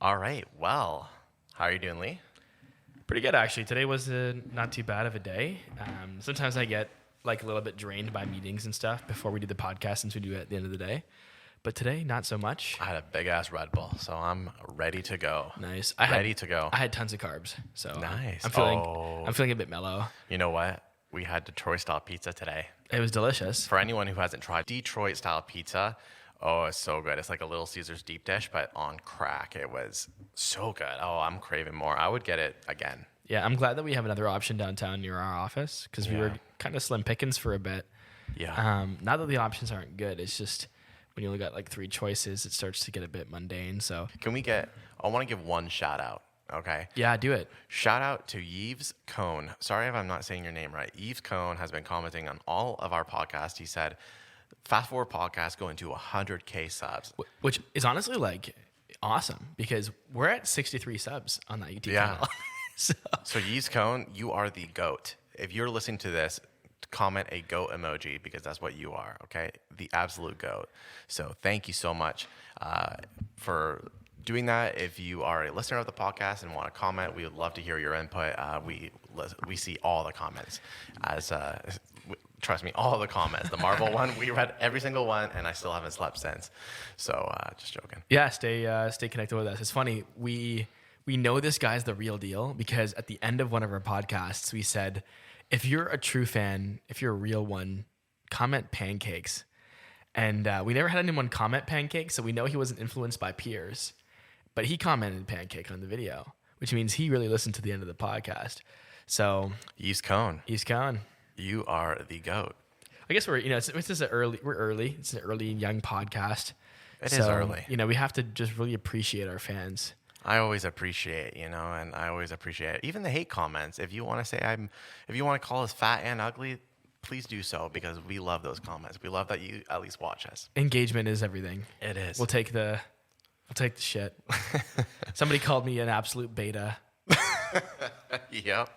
All right. Well, how are you doing, Lee? Pretty good, actually. Today was not too bad of a day. Sometimes I get like a little bit drained by meetings and stuff before we do the podcast, since we do it at the end of the day. But today, not so much. I had a big ass Red Bull, so I'm ready to go. Nice. Ready to go. I had tons of carbs, so Nice. I'm feeling a bit mellow. You know what? We had Detroit style pizza today. It was delicious. For anyone who hasn't tried Detroit style pizza, oh, it's so good. It's like a Little Caesars deep dish, but on crack. It was so good. Oh, I'm craving more. I would get it again. Yeah, I'm glad that we have another option downtown near our office, because we were kind of slim pickings for a bit. Yeah. Not that the options aren't good. It's just when you only got like 3 choices, it starts to get a bit mundane. So I want to give one shout out. Okay. Yeah, do it. Shout out to Yves Cone. Sorry if I'm not saying your name right. Yves Cone has been commenting on all of our podcasts. He said, Fast Forward Podcast going to 100K subs. Which is honestly like awesome, because we're at 63 subs on that YouTube channel. So Yves Cone, you are the GOAT. If you're listening to this, comment a GOAT emoji, because that's what you are, okay? The absolute GOAT. So thank you so much for doing that. If you are a listener of the podcast and want to comment, we would love to hear your input. We see all the comments. Trust me, all the comments. The Marvel one, we read every single one, and I still haven't slept since. So just joking. Yeah, stay connected with us. It's funny, we know this guy's the real deal, because at the end of one of our podcasts, we said, if you're a true fan, if you're a real one, comment pancakes. And we never had anyone comment pancakes, so we know he wasn't influenced by peers. But he commented pancake on the video, which means he really listened to the end of the podcast. So Yves Cone, you are the GOAT. I guess we're early. It's an early young podcast. It is early. We have to just really appreciate our fans. I always appreciate, and I always appreciate even the hate comments. If you want to say if you want to call us fat and ugly, please do so, because we love those comments. We love that you at least watch us. Engagement is everything. It is. We'll take the shit. Somebody called me an absolute beta. Yep.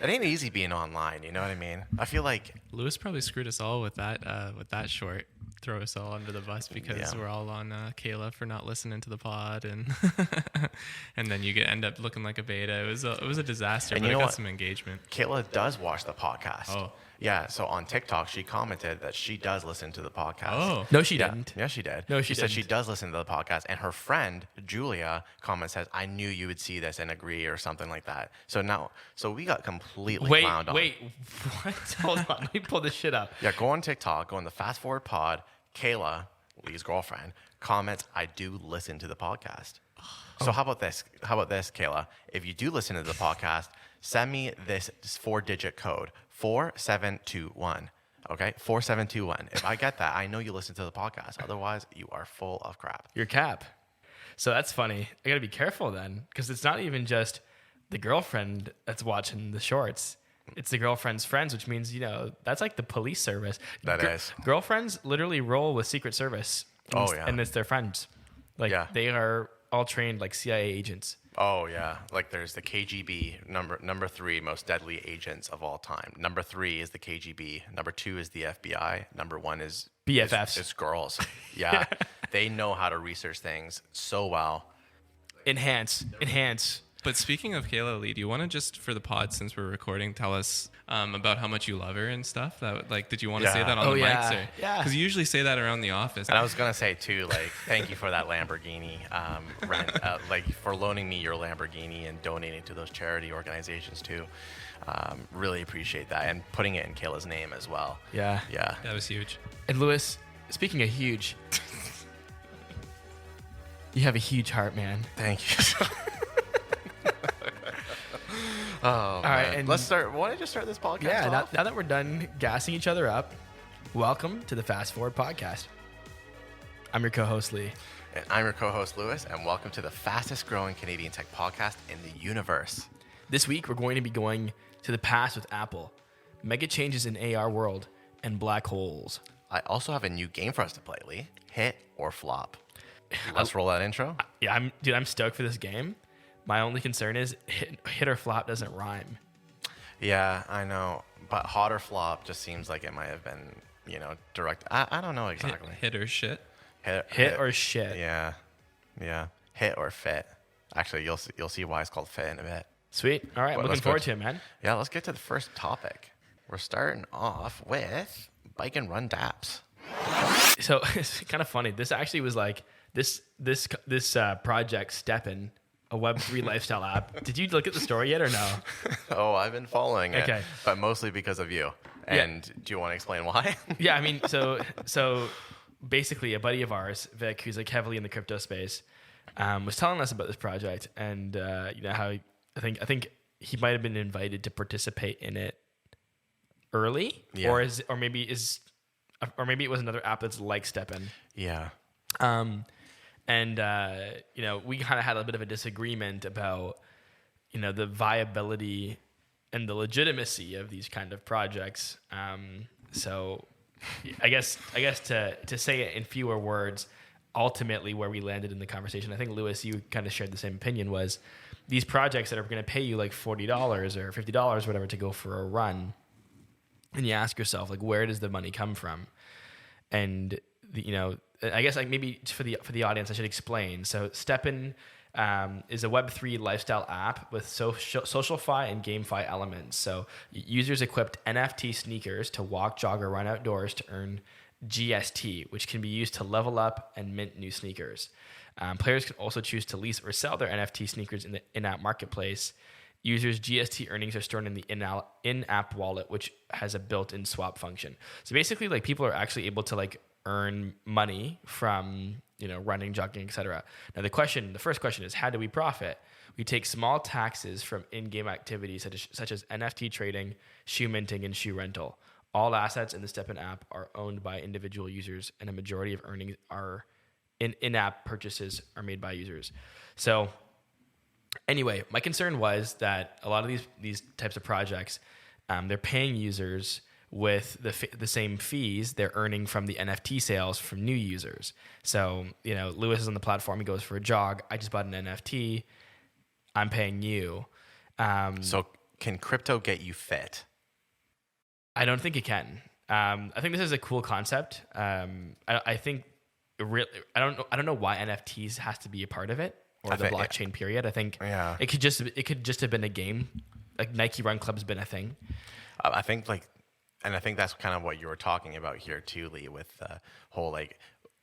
It ain't easy being online, you know what I mean? I feel like Lewis probably screwed us all with that short. Throw us all under the bus because we're all on Kayla for not listening to the pod, and and then you end up looking like a beta. It was a disaster, but it got some engagement. Kayla does watch the podcast. Oh. Yeah, so on TikTok, she commented that she does listen to the podcast. Oh. No, she didn't. Yeah, she did. No, she said didn't. she does listen to the podcast, and her friend, Julia, says, I knew you would see this and agree, or something like that. So we got completely clowned on. Wait, what? Hold on, let me pull this shit up. Yeah, go on TikTok, go on the Fast Forward Pod. Kayla, Lee's girlfriend, comments, I do listen to the podcast. So how about this, Kayla? If you do listen to the podcast, send me this 4-digit code, 4721. Okay, 4721. If I get that, I know you listen to the podcast. Otherwise, you are full of crap. Your cap. So that's funny. I got to be careful then, because it's not even just the girlfriend that's watching the shorts. It's the girlfriend's friends, which means, that's like the police service. That is. Girlfriends literally roll with Secret Service. And it's their friends. They are all trained like CIA agents. Oh, yeah. Like there's the KGB, number 3 most deadly agents of all time. Number 3 is the KGB. Number 2 is the FBI. Number 1 is BFFs. It's girls. Yeah. They know how to research things so well. Enhance. But speaking of Kayla Lee, do you want to just, for the pod, since we're recording, tell us about how much you love her and stuff? Did you want to say that on the mics? Yeah. Because you usually say that around the office. And I was going to say, too, thank you for that Lamborghini rent. For loaning me your Lamborghini and donating to those charity organizations, too. Really appreciate that. And putting it in Kayla's name as well. Yeah. Yeah. That was huge. And Lewis, speaking of huge, you have a huge heart, man. Thank you. Oh, all right, and let's start. Why don't you start this podcast? Yeah, off? Now that we're done gassing each other up, welcome to the Fast Forward Podcast. I'm your co-host, Lee. And I'm your co-host, Lewis, and welcome to the fastest growing Canadian tech podcast in the universe. This week, we're going to be going to the past with Apple, mega changes in AR world, and black holes. I also have a new game for us to play, Lee. Hit or flop. Let's roll that intro. I'm stoked for this game. My only concern is hit or flop doesn't rhyme. Yeah, I know. But hot or flop just seems like it might have been, direct. I don't know exactly. Hit or shit. Hit or shit. Yeah. hit or fit. Actually, you'll see why it's called fit in a bit. Sweet. All right, I'm looking forward to it, man. Yeah, let's get to the first topic. We're starting off with bike and run dapps. So it's kind of funny. This actually was like this project Steppen, a Web3 lifestyle app. Did you look at the story yet or no? Oh, I've been following it, Okay. but mostly because of you. And do you want to explain why? Yeah, I mean, so basically, a buddy of ours, Vic, who's like heavily in the crypto space, was telling us about this project, and how I think he might have been invited to participate in it early, or maybe it was another app that's like Steppen. Yeah. We kind of had a bit of a disagreement about, the viability and the legitimacy of these kind of projects. So I guess to say it in fewer words, ultimately where we landed in the conversation, I think, Lewis, you kind of shared the same opinion, was these projects that are going to pay you like $40 or $50, whatever, to go for a run. And you ask yourself, like, where does the money come from? And, I guess like maybe for the audience, I should explain. So Steppen is a Web3 lifestyle app with socialify and GameFi elements. So users equipped NFT sneakers to walk, jog, or run outdoors to earn GST, which can be used to level up and mint new sneakers. Players can also choose to lease or sell their NFT sneakers in the in-app marketplace. Users' GST earnings are stored in the in-app wallet, which has a built-in swap function. So basically, like, people are actually able to like earn money from running, jogging, etc. Now the first question is, how do we profit? We take small taxes from in-game activities such as NFT trading, shoe minting, and shoe rental. All assets in the Steppen app are owned by individual users, and a majority of earnings are in-app purchases are made by users. So anyway, my concern was that a lot of these types of projects, they're paying users with the same fees they're earning from the NFT sales from new users. So, Lewis is on the platform. He goes for a jog. I just bought an NFT. I'm paying you. So can crypto get you fit? I don't think it can. I think this is a cool concept. I think I don't know why NFTs has to be a part of it, or the blockchain period. I think it could just have been a game. Like Nike Run Club's been a thing. I think that's kind of what you were talking about here too, Lee, with the whole like,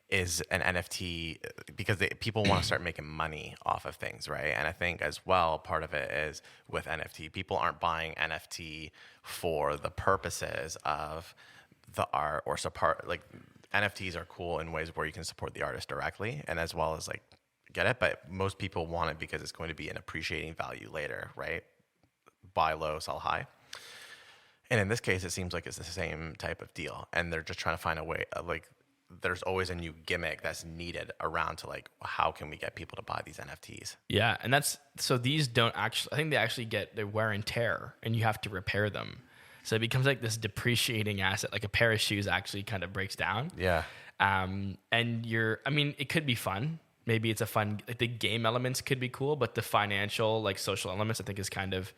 is an NFT, because people want to start making money off of things, right? And I think as well, part of it is with NFT, people aren't buying NFT for the purposes of the art or support. Like, NFTs are cool in ways where you can support the artist directly, and as well as like get it. But most people want it because it's going to be an appreciating value later, right? Buy low, sell high. And in this case, it seems like it's the same type of deal, and they're just trying to find a way. There's always a new gimmick that's needed around to like, how can we get people to buy these NFTs? Yeah, and these don't actually. I think they actually get their wear and tear, and you have to repair them. So it becomes like this depreciating asset. Like a pair of shoes actually kind of breaks down. Yeah. And it could be fun. Maybe it's a fun. Like the game elements could be cool, but the financial, like social elements, I think is kind of.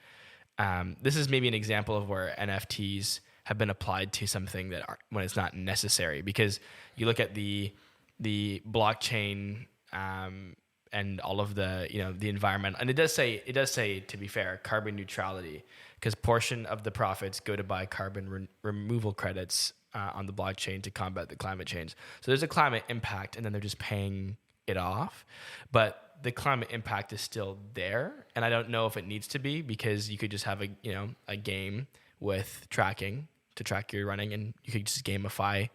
This is maybe an example of where NFTs have been applied to something when it's not necessary, because you look at the blockchain and all of the the environment, and it does say, to be fair, carbon neutrality, because portion of the profits go to buy carbon removal credits on the blockchain to combat the climate change. So there's a climate impact, and then they're just paying it off, but the climate impact is still there, and I don't know if it needs to be, because you could just have a game with tracking to track your running, and you could just gamify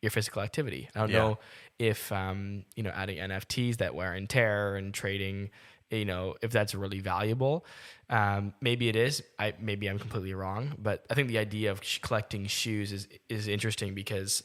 your physical activity. I don't know if adding NFTs that wear and tear and trading, if that's really valuable. Maybe it is. Maybe I'm completely wrong, but I think the idea of collecting shoes is interesting, because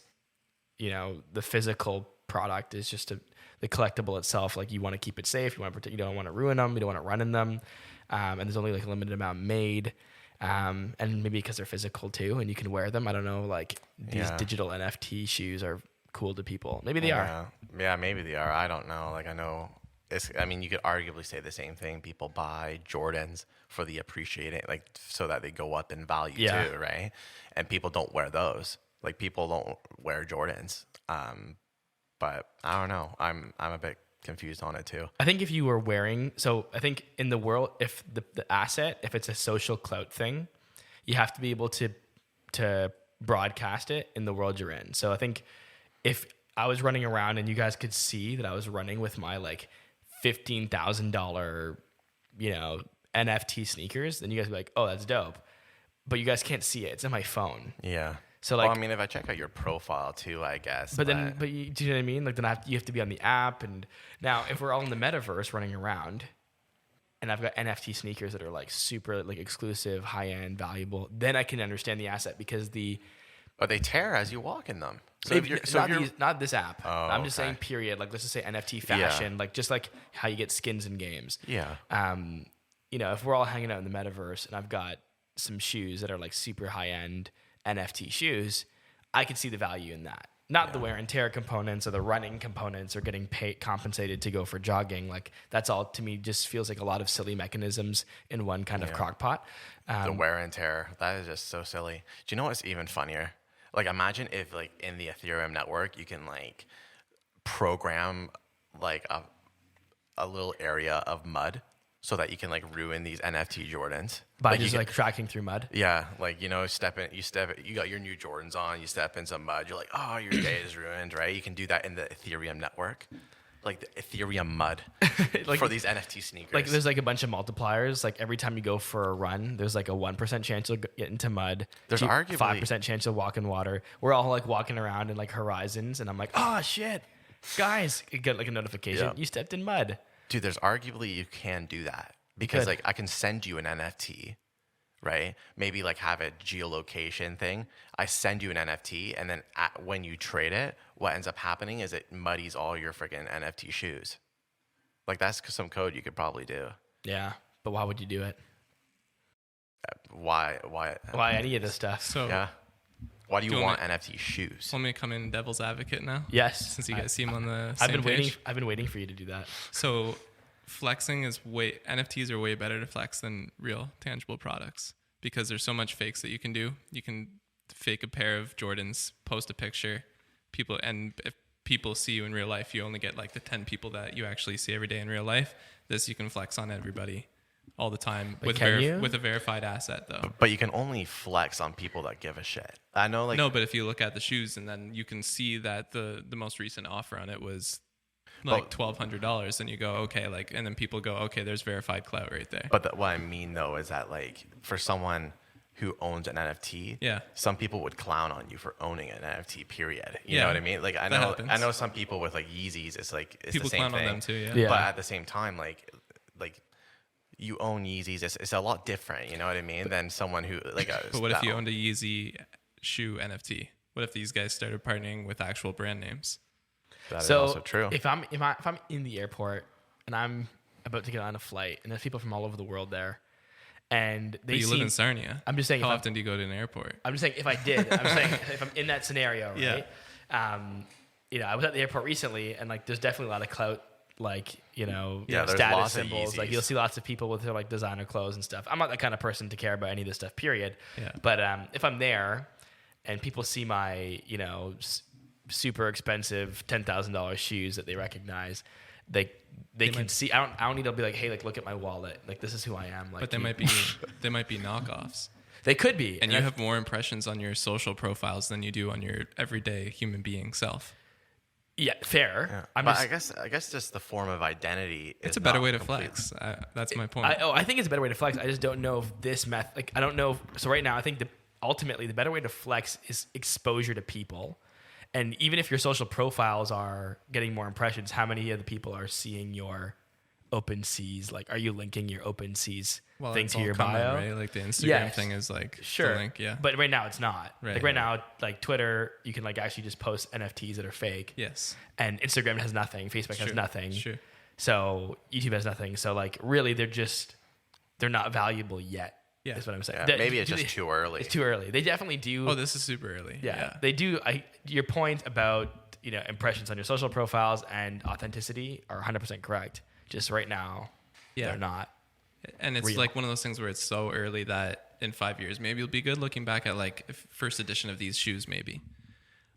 the physical product is just the collectible itself. Like, you want to keep it safe, you want to protect, you don't want to ruin them, you don't want to run in them, and there's only like a limited amount made, and maybe because they're physical too, and you can wear them. I don't know, like these digital NFT shoes are cool to people. Maybe they are. Yeah, maybe they are. I don't know. Like, I know you could arguably say the same thing. People buy Jordans for the appreciating, like, so that they go up in value too, right? And people don't wear those. Like, people don't wear Jordans. But I don't know. I'm a bit confused on it too. I think if you were wearing, so I think in the world, if the asset, if it's a social clout thing, you have to be able to broadcast it in the world you're in. So I think if I was running around and you guys could see that I was running with my like $15,000, NFT sneakers, then you guys would be like, oh, that's dope. But you guys can't see it. It's in my phone. Yeah. So well, like, I mean, if I check out your profile too, I guess. but you, do you know what I mean? Like, then you have to be on the app. And now, if we're all in the metaverse running around, and I've got NFT sneakers that are like super like exclusive, high end, valuable, then I can understand the asset because but they tear as you walk in them. So not this app. Oh, I'm just okay. saying period. Like, let's just say NFT fashion, like just like how you get skins in games. Yeah. If we're all hanging out in the metaverse and I've got some shoes that are like super high end NFT shoes, I can see the value in that. Not the wear and tear components or the running components or getting compensated to go for jogging. Like, that's all to me just feels like a lot of silly mechanisms in one kind of crock pot. The wear and tear, that is just so silly. Do you know what's even funnier? Like, imagine if like in the Ethereum network, you can like program like a little area of mud so that you can like ruin these NFT Jordans by just like tracking through mud. Yeah, like you got your new Jordans on, you step in some mud, you're like, oh, your day is ruined, right? You can do that in the Ethereum network, like the Ethereum mud like, for these NFT sneakers. Like, there's like a bunch of multipliers. Like, every time you go for a run, there's like a 1% chance you'll get into mud. There's arguably 5% chance you'll walk in water. We're all like walking around in like horizons, and I'm like, oh shit, guys, you get like a notification. Yeah. You stepped in mud. Dude, there's arguably you can do that because like I can send you an NFT, right? Maybe like have a geolocation thing. I send you an NFT, and then when you trade it, what ends up happening is it muddies all your freaking NFT shoes. Like, that's some code you could probably do. Yeah, but why would you do it? Why Any of this stuff? So yeah. Why do you want NFT shoes? Want me to come in devil's advocate now? Yes. Since you guys seem on the same page. I've been waiting for you to do that. So flexing is NFTs are way better to flex than real tangible products because there's so much fakes that you can do. You can fake a pair of Jordans, post a picture, if people see you in real life, you only get like the 10 people that you actually see every day in real life. This you can flex on everybody all the time with a verified asset though. But you can only flex on people that give a shit. I know, like, no, but if you look at the shoes and then you can see that the most recent offer on it was like $1,200, and you go, okay, like, and then people go, okay, there's verified clout right there. But what I mean though is that like for someone who owns an NFT, some people would clown on you for owning an NFT. Period. You know what I mean? Like, I know some people with like Yeezys. It's like people the same clown thing. on them too. Yeah. But at the same time, like you own Yeezys. It's a lot different. You know what I mean? Than someone who like. But what if you owned a Yeezy shoe NFT? What if these guys started partnering with actual brand names? That is also true. If I'm in the airport and I'm about to get on a flight and there's people from all over the world there, and they live in Sarnia. I'm just saying. How often do you go to an airport? I'm just saying if I did. I'm saying if I'm in that scenario, right? Yeah. I was at the airport recently, and like there's definitely a lot of clout, like there's status lots of symbols. Like, Yeezys. you'll see lots of people with their like designer clothes and stuff. I'm not that kind of person to care about any of this stuff. Period. Yeah. But if I'm there and people see my super expensive $10,000 shoes that they recognize, they can see. I don't need to be like, hey, like, look at my wallet. Like, this is who I am. Like, but they might be knockoffs. They could be. And you have more impressions on your social profiles than you do on your everyday human being self. Yeah, fair. Yeah. I guess just the form of identity. It's a better way to flex. That's my point. I think it's a better way to flex. I just don't know if this method. Like, I don't know. So right now, I think ultimately the better way to flex is exposure to people. And even if your social profiles are getting more impressions, how many of the people are seeing your OpenSeas? Like, are you linking your OpenSeas thing to your bio? Right? Like, the Instagram thing is like the link, yeah. But right now it's not. Right. Like, right now, like Twitter, you can like actually just post NFTs that are fake. Yes. And Instagram has nothing. Facebook has nothing. Sure. So YouTube has nothing. So like, really, they're not valuable yet. Yeah. Is what I'm saying. Yeah, maybe it's just too early. It's too early. They definitely do. Oh, this is super early. Yeah. They do. Your point about impressions on your social profiles and authenticity are 100% correct. Just right now, they're not. And it's real. like one of those things where it's so early that in 5 years, maybe it'll be good looking back at like first edition of these shoes, maybe.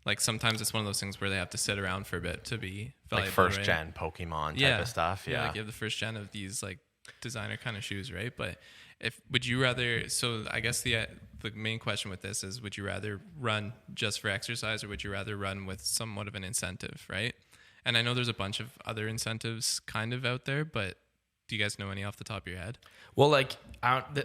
Like sometimes it's one of those things where they have to sit around for a bit to be valuable, Like first right? gen Pokemon type of stuff. Yeah. Like you have the first gen of these like designer kind of shoes, right? But would you rather? So I guess the main question with this is: would you rather run just for exercise, or would you rather run with somewhat of an incentive, right? And I know there's a bunch of other incentives kind of out there, but do you guys know any off the top of your head? Well, like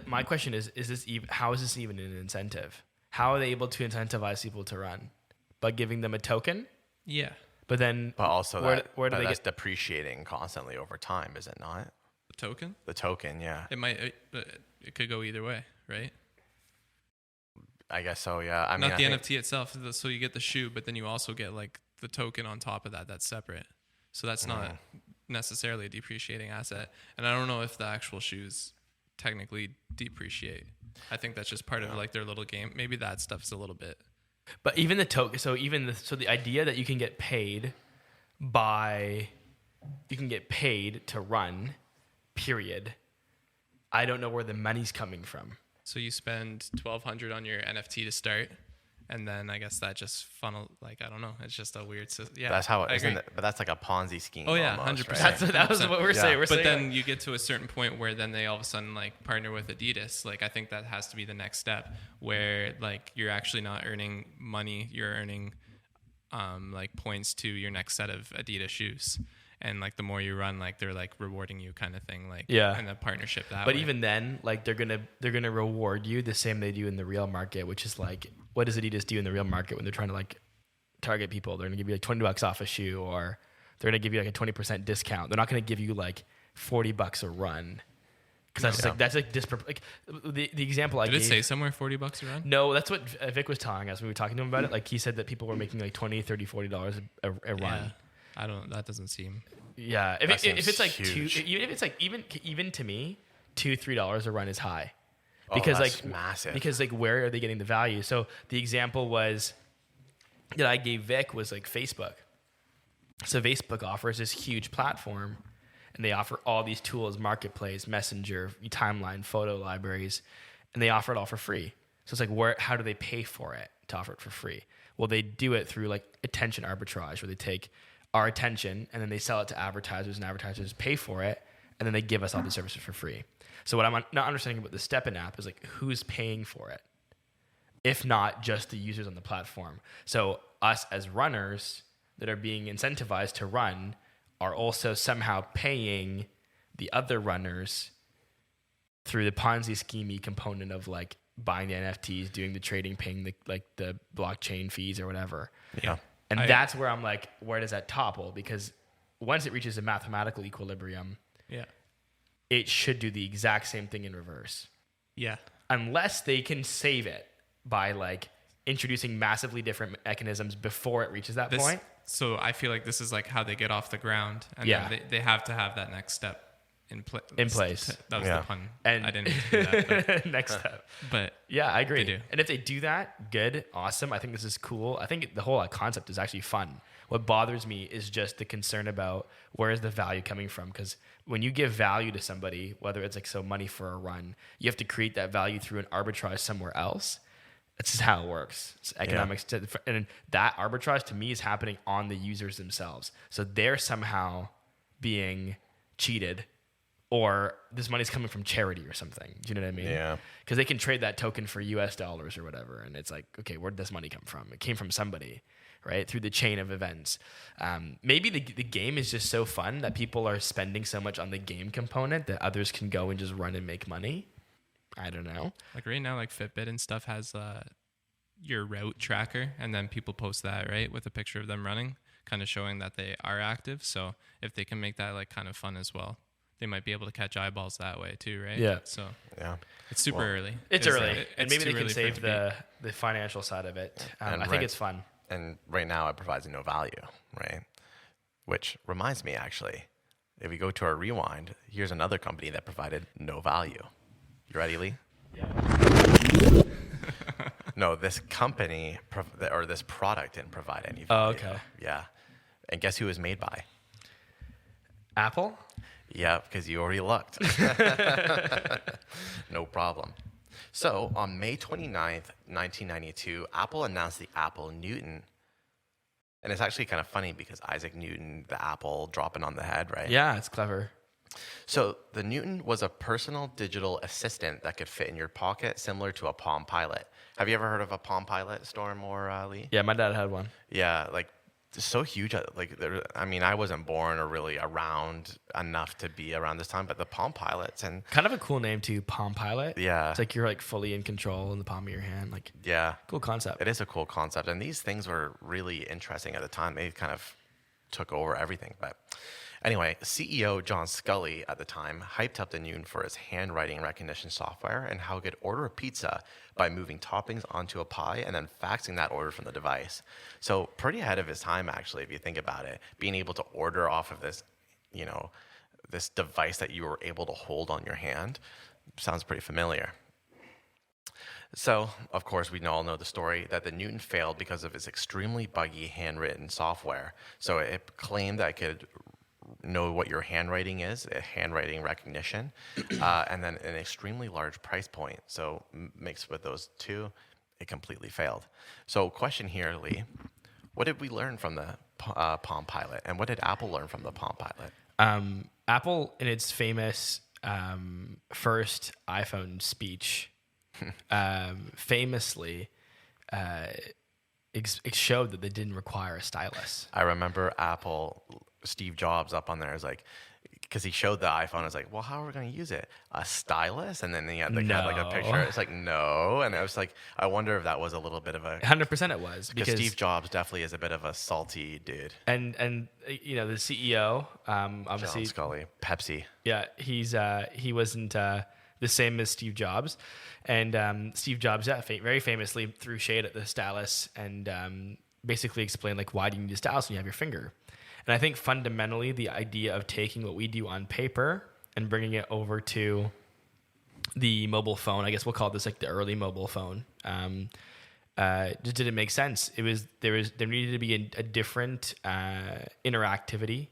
my question is this even, how is this even an incentive? How are they able to incentivize people to run? By giving them a token? Yeah. But then, But also where do they that's get depreciating constantly over time, is it not? The token? The token, yeah. It could go either way, right? I guess so, yeah. I mean, Not the NFT itself. So you get the shoe, but then you also get like the token on top of that. That's separate. So that's not necessarily a depreciating asset. And I don't know if the actual shoes technically depreciate. I think that's just part of like their little game. Maybe that stuff's a little bit. But even the token, so the idea that you can get paid to run, period. I don't know where the money's coming from. So you spend $1,200 on your NFT to start, and then I guess that just funnel, like, I don't know. It's just a weird system. Yeah, that's how I agree. but that's like a Ponzi scheme. Oh yeah, almost, 100%. right? That was what we're saying. We're But saying then you get to a certain point where then they all of a sudden like partner with Adidas. Like I think that has to be the next step where like you're actually not earning money, you're earning like points to your next set of Adidas shoes. And like the more you run, like they're like rewarding you kind of thing. Like in the partnership that But way. even then, like they're gonna reward you the same they do in the real market, which is like, what does Adidas do in the real market when they're trying to like target people? They're gonna give you like $20 off a shoe, or they're gonna give you like a 20% discount. They're not gonna give you like $40 a run, because that's like the example I gave. Did it say somewhere $40 a run? No, that's what Vic was telling us when we were talking to him about it. Like he said that people were making like $20, $30, $40 a run. Yeah. That doesn't seem. Yeah, if it's like huge. even if it's like even to me, $2-3 a run is high, Because because like massive. Because like where are they getting the value? So the example was that I gave Vic was like Facebook. So Facebook offers this huge platform, and they offer all these tools: Marketplace, Messenger, Timeline, photo libraries, and they offer it all for free. So it's like, how do they pay for it to offer it for free? Well, they do it through like attention arbitrage, where they take our attention and then they sell it to advertisers, and advertisers pay for it, and then they give us all the services for free. So what I'm not understanding about the Stepin app is like, who's paying for it, if not just the users on the platform? So us as runners that are being incentivized to run are also somehow paying the other runners through the Ponzi scheme component of like buying the NFTs, doing the trading, paying the blockchain fees or whatever. Yeah. And that's where I'm like, where does that topple? Because once it reaches a mathematical equilibrium, it should do the exact same thing in reverse. Yeah. Unless they can save it by like introducing massively different mechanisms before it reaches that point. So I feel like this is like how they get off the ground. And then they have to have that next step in place. That was the pun. And I didn't mean to do that. But, next step. But yeah, I agree. They do. And if they do that, good, awesome. I think this is cool. I think the whole concept is actually fun. What bothers me is just the concern about where is the value coming from. Because when you give value to somebody, whether it's like money for a run, you have to create that value through an arbitrage somewhere else. That's just how it works. It's economics. And that arbitrage to me is happening on the users themselves. So they're somehow being cheated, or this money's coming from charity or something. Do you know what I mean? Yeah. Because they can trade that token for US dollars or whatever. And it's like, okay, where did this money come from? It came from somebody, right? Through the chain of events. Maybe the game is just so fun that people are spending so much on the game component that others can go and just run and make money. I don't know. Like right now, like Fitbit and stuff has your route tracker, and then people post that, right, with a picture of them running, kind of showing that they are active. So if they can make that like kind of fun as well, they might be able to catch eyeballs that way too, right? Yeah. So Yeah. it's super early. It's early. And maybe they too can early for it save to the financial side of it. And I think it's fun. And right now it provides no value, right? Which reminds me, actually, if we go to our rewind, here's another company that provided no value. You ready, Lee? Yeah. No, this company or this product didn't provide any value. Oh, okay. Yeah. And guess who it was made by? Apple? Yeah, because you already looked. No problem. So on May 29th, 1992, Apple announced the Apple Newton, And it's actually kind of funny because Isaac Newton, the apple dropping on the head, right? Yeah, it's clever. So the Newton was a personal digital assistant that could fit in your pocket, similar to a Palm Pilot. Have you ever heard of a Palm Pilot, Storm or Lee? Yeah, my dad had one. Yeah, like so huge. Like, I mean, I wasn't born or really around enough to be around this time, but the Palm Pilots and Kind of a cool name too, Palm Pilot. yeah, It's like you're like fully in control in the palm of your hand. Like, yeah, cool concept. it is a cool concept. And these things were really interesting at the time. They kind of took over everything. But anyway, CEO John Scully at the time hyped up the Newton for its handwriting recognition software and how it could order a pizza by moving toppings onto a pie and then faxing that order from the device. So pretty ahead of his time, actually, if you think about it, being able to order off of this, you know, this device that you were able to hold on your hand sounds pretty familiar. So, of course, we all know the story that the Newton failed because of its extremely buggy handwritten software. So it claimed that it could know what your handwriting is, handwriting recognition, and then an extremely large price point. So mixed with those two, it completely failed. So question here, Lee, what did we learn from the Palm Pilot, and what did Apple learn from the Palm Pilot? Apple, in its famous first iPhone speech, famously it showed that they didn't require a stylus. I remember Apple, Steve Jobs up on there is like, because he showed the iPhone, I was like, well, how are we going to use it? A stylus? And then he had like a picture. It's like, no. And I was like, I wonder if that was a little bit of a 100% it was, because Steve Jobs definitely is a bit of a salty dude. And you know, the CEO, obviously John Scully, Pepsi. Yeah, he wasn't the same as Steve Jobs, and Steve Jobs, very famously threw shade at the stylus and basically explained like, why do you need a stylus when you have your finger? And I think fundamentally the idea of taking what we do on paper and bringing it over to the mobile phone, I guess we'll call this like the early mobile phone, just didn't make sense. There needed to be a different interactivity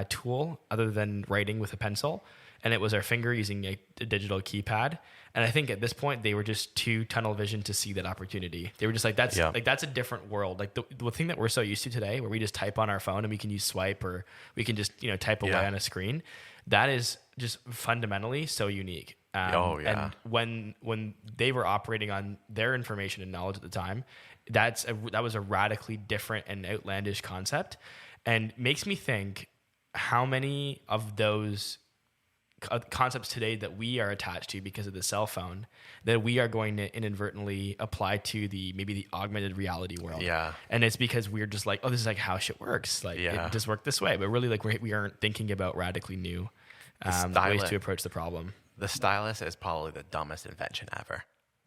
tool other than writing with a pencil, and it was our finger using a digital keypad. And I think at this point they were just too tunnel vision to see that opportunity. They were just like, that's a different world. Like the thing that we're so used to today, where we just type on our phone and we can use swipe, or we can just type away on a screen. That is just fundamentally so unique. And when they were operating on their information and knowledge at the time, that was a radically different and outlandish concept, and makes me think how many of those concepts today that we are attached to because of the cell phone that we are going to inadvertently apply to maybe the augmented reality world. Yeah. And it's because we're just like, oh, this is like how shit works. Like it just worked this way. But really, like we aren't thinking about radically new ways to approach the problem. The stylus is probably the dumbest invention ever.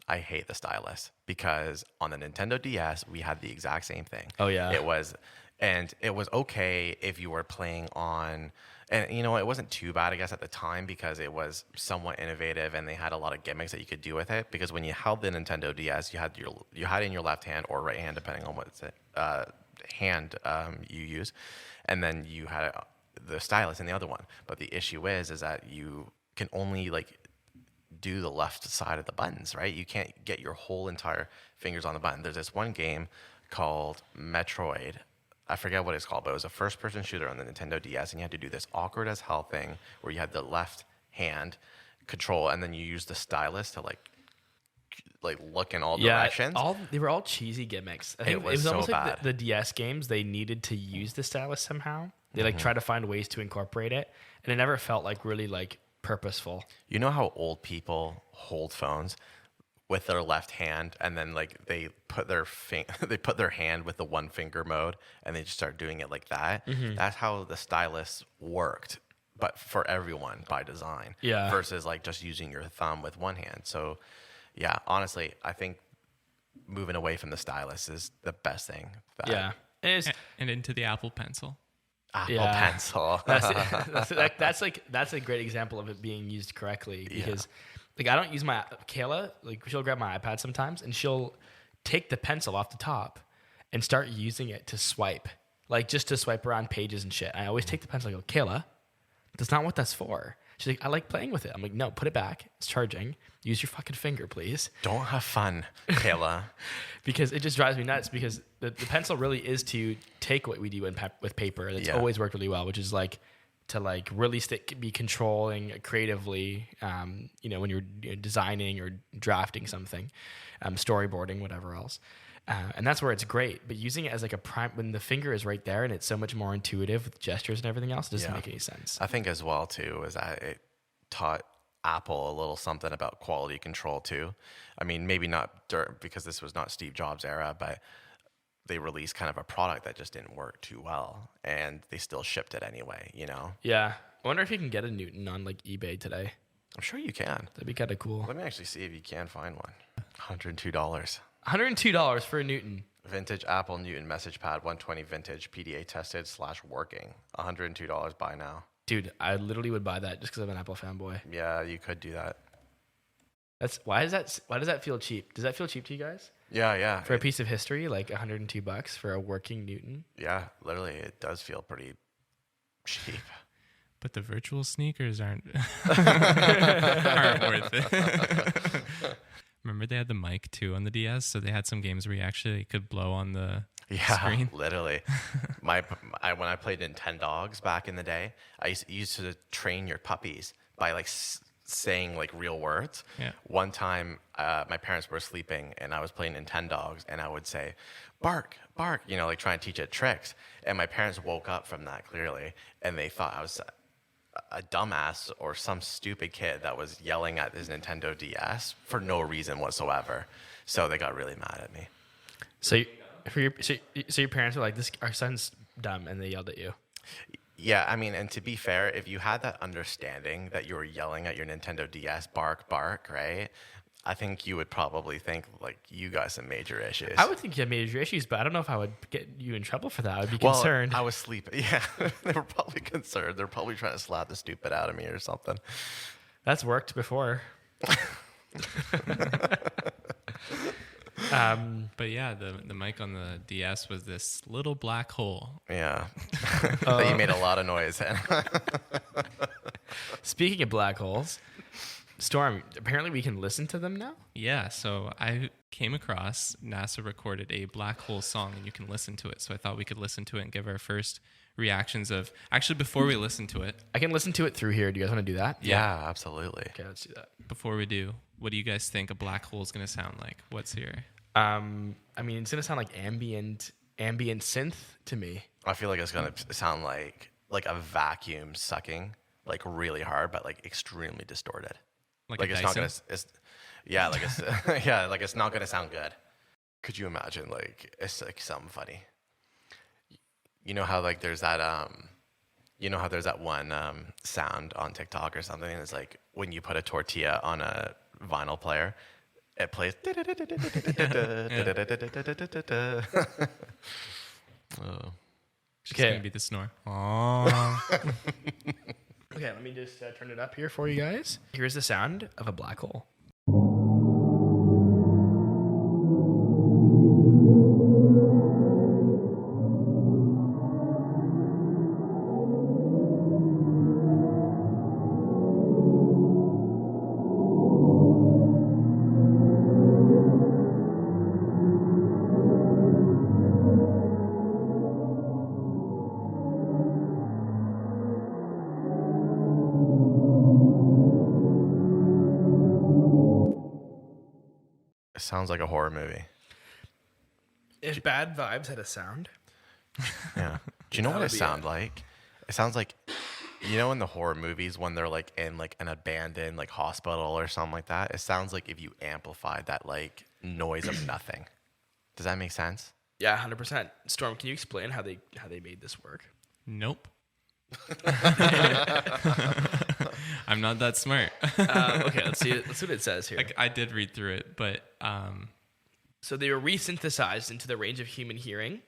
I hate the stylus because on the Nintendo DS, we had the exact same thing. Oh, yeah. It was okay if you were playing on, and it wasn't too bad, I guess, at the time because it was somewhat innovative and they had a lot of gimmicks that you could do with it. Because when you held the Nintendo DS, you had it in your left hand or right hand, depending on what hand you use, and then you had the stylus in the other one. But the issue is that you can only do the left side of the buttons, right? You can't get your whole entire fingers on the button. There's this one game called Metroid. I forget what it's called, but it was a first-person shooter on the Nintendo DS, and you had to do this awkward as hell thing where you had the left hand control, and then you used the stylus to look in all directions. They were all cheesy gimmicks. I think it was so almost bad. like the DS games. They needed to use the stylus somehow. They try to find ways to incorporate it, and it never felt really purposeful. You know how old people hold phones with their left hand, and then they put their hand with the one finger mode, and they just start doing it like that. Mm-hmm. That's how the stylus worked, but for everyone by design. Yeah. Versus just using your thumb with one hand. So, yeah, honestly, I think moving away from the stylus is the best thing. And into the Apple Pencil. Apple Pencil. That's a great example of it being used correctly because. I don't use my Kayla. She'll grab my iPad sometimes and she'll take the pencil off the top and start using it to swipe, just to swipe around pages and shit. I always take the pencil. I go, Kayla, that's not what that's for. She's like, I like playing with it. I'm like, no, put it back. It's charging. Use your fucking finger, please. Don't have fun, Kayla. Because it just drives me nuts because the pencil really is to take what we do with paper. That's always worked really well, which is like to like really be controlling creatively, when you're designing or drafting something, storyboarding, whatever else. And that's where it's great. But using it as like a prime, when the finger is right there and it's so much more intuitive with gestures and everything else, it doesn't make any sense. I think as well too is that it taught Apple a little something about quality control too. I mean, maybe not because this was not Steve Jobs' era, but they released kind of a product that just didn't work too well, and they still shipped it anyway. Yeah. I wonder if you can get a Newton on like eBay today. I'm sure you can. That'd be kind of cool. Let me actually see if you can find one. $102. $102 for a Newton. Vintage Apple Newton message pad, 120 vintage, PDA tested / working. $102 buy now. Dude, I literally would buy that just because I'm an Apple fanboy. Yeah, you could do that. Why does that feel cheap? Does that feel cheap to you guys? Yeah. For a piece of history, like $102 for a working Newton? Yeah, literally, it does feel pretty cheap. But the virtual sneakers aren't worth it. Remember they had the mic too on the DS, so they had some games where you actually could blow on the screen. Literally. When I played Nintendogs back in the day, I used to train your puppies by like saying like real words. Yeah. One time, my parents were sleeping and I was playing Nintendogs, and I would say, "Bark, bark," like trying to teach it tricks. And my parents woke up from that clearly, and they thought I was a dumbass or some stupid kid that was yelling at his Nintendo DS for no reason whatsoever. So they got really mad at me. So your parents were like, our son's dumb, and they yelled at you. Yeah, I mean, and to be fair, if you had that understanding that you were yelling at your Nintendo DS, bark, bark, right? I think you would probably think like you got some major issues. I would think you had major issues, but I don't know if I would get you in trouble for that. I would be concerned. I was sleeping. Yeah, they were probably concerned. They're probably trying to slap the stupid out of me or something. That's worked before. But yeah, the mic on the DS was this little black hole. Yeah, that you made a lot of noise in. Speaking of black holes, Storm, apparently we can listen to them now? Yeah, so I came across NASA recorded a black hole song, and you can listen to it. So I thought we could listen to it and give our first reactions of... Actually, before we listen to it... I can listen to it through here. Do you guys want to do that? Yeah, absolutely. Okay, let's do that. Before we do, what do you guys think a black hole is going to sound like? What's your... I mean, it's going to sound like ambient synth to me. I feel like it's going to sound like a vacuum sucking, like really hard, but like extremely distorted. Like it's not gonna, like it's not gonna sound good. Could you imagine like it's like something funny? You know how like there's that one sound on TikTok or something, and it's like when you put a tortilla on a vinyl player, it plays. It's just gonna be the snore. Okay, let me just turn it up here for you guys. Here's the sound of a black hole. Sounds like a horror movie. If Bad Vibes had a sound. Yeah. Do you know what it sounds like? It sounds like, in the horror movies when they're like in like an abandoned like hospital or something like that, it sounds like if you amplified that like noise of nothing. Does that make sense? Yeah, 100%. Storm, can you explain how they made this work? Nope. I'm not that smart. Okay, let's see what it says here. I did read through it, but so they were resynthesized into the range of human hearing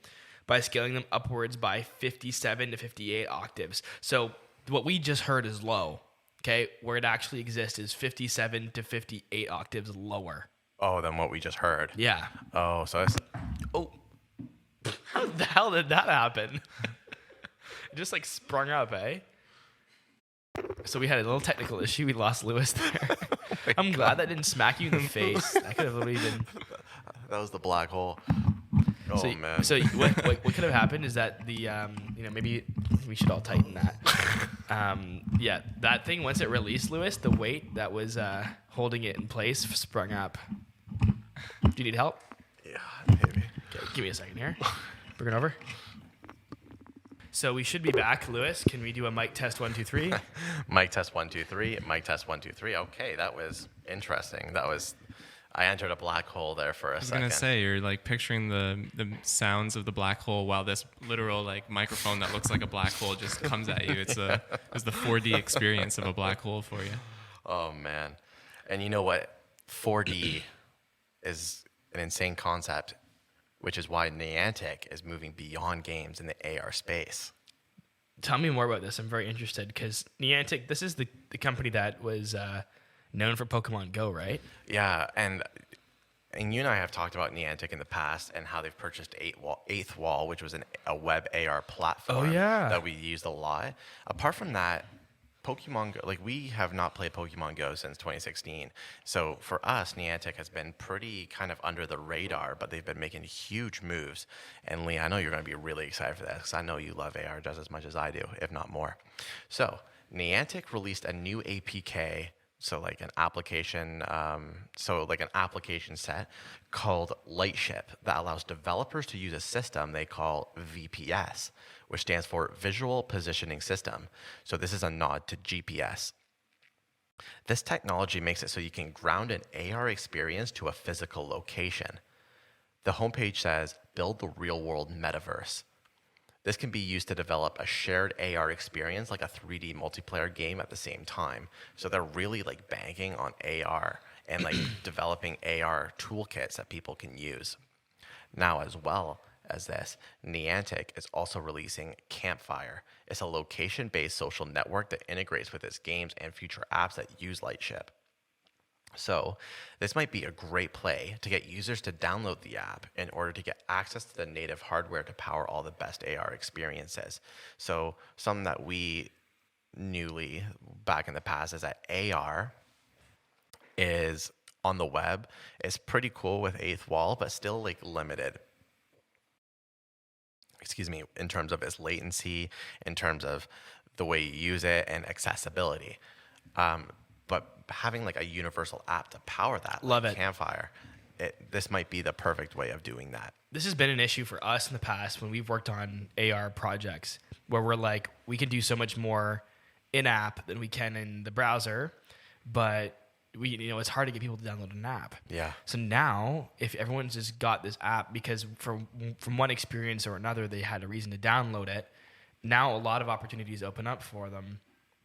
by scaling them upwards by 57 to 58 octaves. So what we just heard is low. Okay, where it actually exists is 57 to 58 octaves lower. Oh, than what we just heard. Yeah. Oh, so it's... Oh, how the hell did that happen? It just like sprung up, eh? So we had a little technical issue. We lost Lewis there. I'm glad that didn't smack you in the face. That could have literally been. That was the black hole. Oh So, man. so what could have happened is that the maybe we should all tighten that. Yeah, that thing once it released, Lewis, the weight that was holding it in place sprung up. Do you need help? Yeah, maybe. Okay, give me a second here. Bring it over. So we should be back, Lewis. Can we do a mic test 1 2 3? Mic test 1 2 3. Mic test 1 2 3. Okay, that was interesting. I entered a black hole there for a second. I was gonna say you're like picturing the sounds of the black hole while this literal like microphone that looks like a black hole just comes at you. It's the 4D experience of a black hole for you. Oh man. And you know what? 4D is an insane concept, which is why Niantic is moving beyond games in the AR space. Tell me more about this. I'm very interested because Niantic, this is the company that was known for Pokemon Go, right? Yeah, and you and I have talked about Niantic in the past and how they've purchased Eighth Wall, which was a web AR platform that we used a lot. Apart from that, Pokemon Go, like we have not played Pokemon Go since 2016. So for us, Niantic has been pretty kind of under the radar, but they've been making huge moves. And Lee, I know you're going to be really excited for this because I know you love AR just as much as I do, if not more. So Niantic released a new APK. So like an application, set called Lightship that allows developers to use a system they call VPS, which stands for Visual Positioning System. So this is a nod to GPS. This technology makes it so you can ground an AR experience to a physical location. The homepage says, build the real-world metaverse. This can be used to develop a shared AR experience like a 3D multiplayer game at the same time. So they're really like banking on AR and like developing AR toolkits that people can use. Now, as well as this, Niantic is also releasing Campfire. It's a location-based social network that integrates with its games and future apps that use Lightship. So this might be a great play to get users to download the app in order to get access to the native hardware to power all the best AR experiences. So something that we newly back in the past is that AR is on the web is pretty cool with Eighth Wall, but still like limited. In terms of its latency, in terms of the way you use it and accessibility. But having like a universal app to power that, Love like it. Campfire, this might be the perfect way of doing that. This has been an issue for us in the past when we've worked on AR projects where we're like, we can do so much more in-app than we can in the browser, but it's hard to get people to download an app. Yeah. So now, if everyone's just got this app because from one experience or another, they had a reason to download it, now a lot of opportunities open up for them.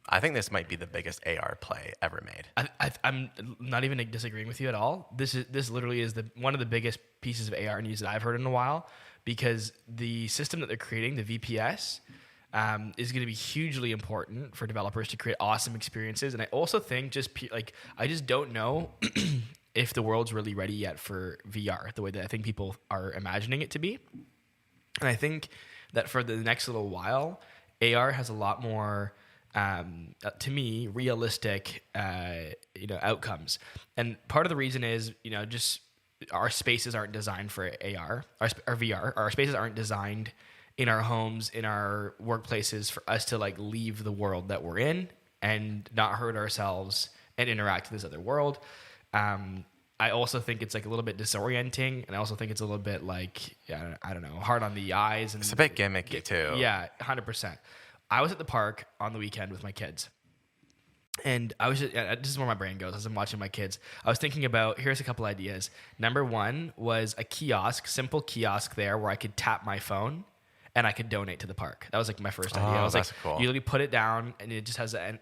I think this might be the biggest AR play ever made. I'm not even disagreeing with you at all. This literally is one of the biggest pieces of AR news that I've heard in a while, because the system that they're creating, the VPS, is going to be hugely important for developers to create awesome experiences. And I also think I just don't know if the world's really ready yet for VR the way that I think people are imagining it to be. And I think that for the next little while, AR has a lot more, to me, realistic, outcomes. And part of the reason is, just our spaces aren't designed for AR, or VR. Our spaces aren't designed in our homes, in our workplaces for us to like leave the world that we're in and not hurt ourselves and interact with this other world. I also think it's like a little bit disorienting, and I also think it's a little bit like, I don't know, hard on the eyes. And It's a bit gimmicky too. Yeah, 100%. I was at the park on the weekend with my kids, and I was this is where my brain goes as I'm watching my kids. I was thinking about, here's a couple ideas. Number one was a simple kiosk there where I could tap my phone and I could donate to the park. That was like my first idea. I was that's like, cool. you literally put it down and it just has a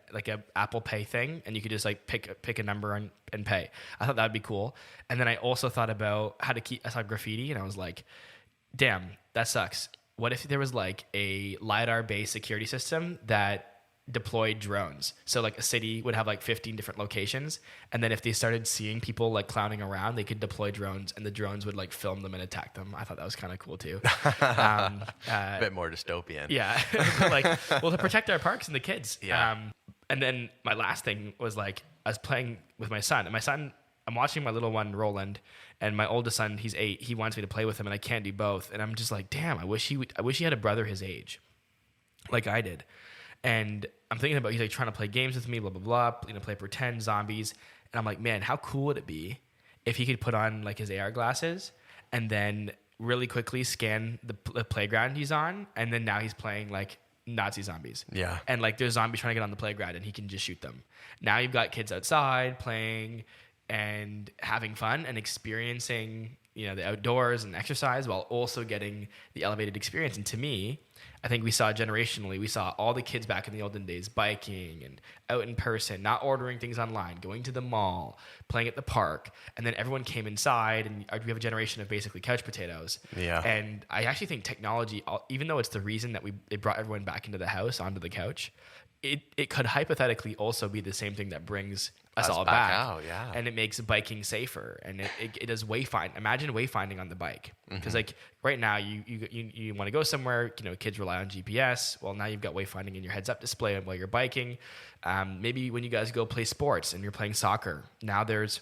Apple Pay thing, and you could just like pick a number and pay. I thought that would be cool. And then I also thought about I saw graffiti and I was like, damn, that sucks. What if there was like a LiDAR-based security system that deployed drones? So like a city would have like 15 different locations, and then if they started seeing people like clowning around, they could deploy drones, and the drones would like film them and attack them. I thought that was kind of cool too. A bit more dystopian. Yeah, to protect our parks and the kids. Yeah. And then my last thing was like, I was playing with my son, and I'm watching my little one, Roland, and my oldest son, he's 8. He wants me to play with him, and I can't do both. And I'm just like, damn, I wish he had a brother his age, like I did. And I'm thinking about, he's like trying to play games with me, blah, blah, blah, play pretend zombies. And I'm like, man, how cool would it be if he could put on like his AR glasses and then really quickly scan the playground he's on, and then now he's playing like Nazi zombies. Yeah. And like there's zombies trying to get on the playground and he can just shoot them. Now you've got kids outside playing and having fun and experiencing, the outdoors and exercise while also getting the elevated experience. And to me, I think we saw all the kids back in the olden days biking and out in person, not ordering things online, going to the mall, playing at the park. And then everyone came inside, and we have a generation of basically couch potatoes. Yeah. And I actually think technology, even though it's the reason that it brought everyone back into the house, onto the couch, it could hypothetically also be the same thing that brings us all back out, yeah. And it makes biking safer, and it does wayfind. Imagine wayfinding on the bike, because like right now you want to go somewhere, kids rely on GPS. Well, now you've got wayfinding in your heads-up display while you're biking. Maybe when you guys go play sports and you're playing soccer, now there's